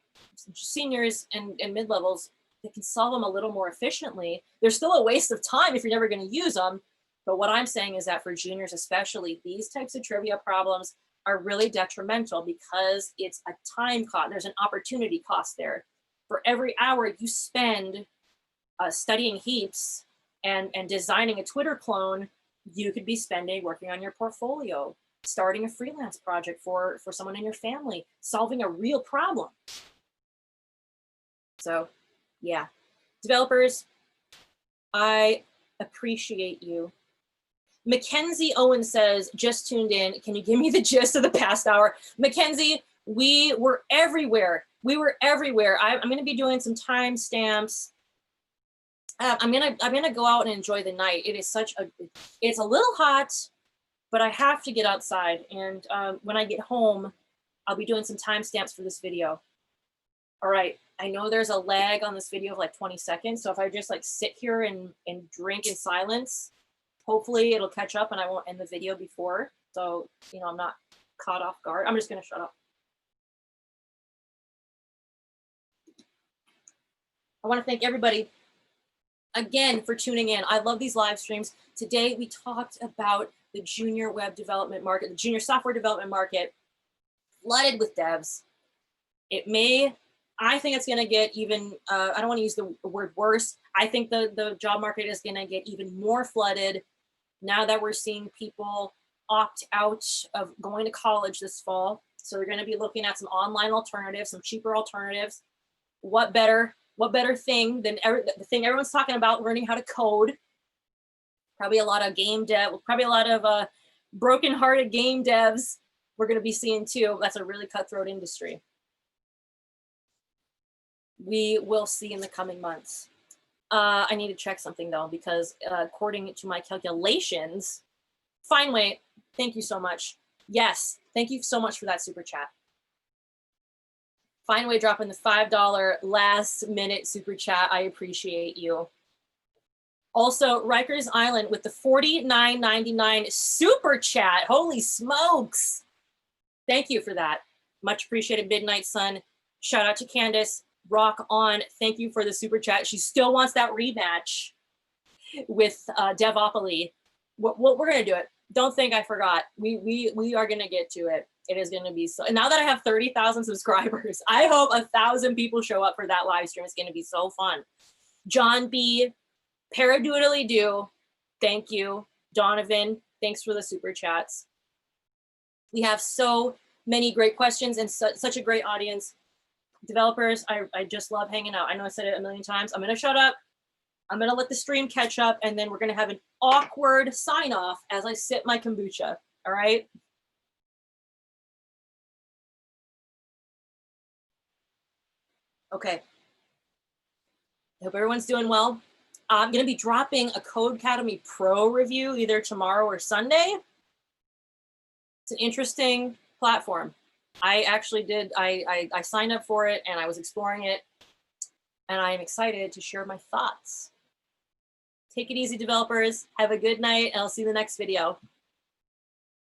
seniors and mid-levels, they can solve them a little more efficiently. They're still a waste of time if you're never going to use them. But what I'm saying is that for juniors especially, these types of trivia problems are really detrimental because it's a time cost. There's an opportunity cost there. For every hour you spend studying heaps and designing a Twitter clone, you could be spending working on your portfolio, starting a freelance project for someone in your family, solving a real problem. So yeah, developers, I appreciate you. Mackenzie Owen says, just tuned in. Can you give me the gist of the past hour? Mackenzie, we were everywhere. We were everywhere. I'm going to be doing some timestamps. I'm gonna go out and enjoy the night. It is it's a little hot, but I have to get outside. And when I get home, I'll be doing some timestamps for this video. All right. I know there's a lag on this video of like 20 seconds. So if I just like sit here and drink in silence, hopefully it'll catch up and I won't end the video before. So, you know, I'm not caught off guard. I'm just going to shut up. I want to thank everybody again for tuning in. I love these live streams. Today we talked about the junior web development market, the junior software development market, flooded with devs. I think it's going to get even, I don't want to use the word worse. I think the job market is going to get even more flooded now that we're seeing people opt out of going to college this fall. So we're going to be looking at some online alternatives, some cheaper alternatives. What better thing than the thing everyone's talking about, learning how to code. Probably a lot of game dev, probably a lot of broken-hearted game devs we're going to be seeing too. That's a really cutthroat industry. We will see in the coming months. I need to check something though, because according to my calculations, Fineway, thank you so much. Yes, thank you so much for that super chat. Fineway dropping the $5 last minute super chat. I appreciate you. Also, Rikers Island with the $49.99 super chat. Holy smokes. Thank you for that. Much appreciated, Midnight Sun. Shout out to Candace. Rock on. Thank you for the super chat. She still wants that rematch with Devopoly. We're going to do it. Don't think I forgot. We are going to get to it. It is going to be so. And now that I have 30,000 subscribers, I hope 1,000 people show up for that live stream. It's going to be so fun. John B. Paradoodly do. Thank you. Donovan, thanks for the super chats. We have so many great questions and such a great audience. Developers, I just love hanging out. I know I said it a million times. I'm going to shut up. I'm going to let the stream catch up, and then we're going to have an awkward sign off as I sip my kombucha. All right. Okay. I hope everyone's doing well. I'm going to be dropping a Codecademy Pro review either tomorrow or Sunday. It's an interesting platform. I actually did, I signed up for it and I was exploring it, and I am excited to share my thoughts. Take it easy, developers. Have a good night, and I'll see you in the next video.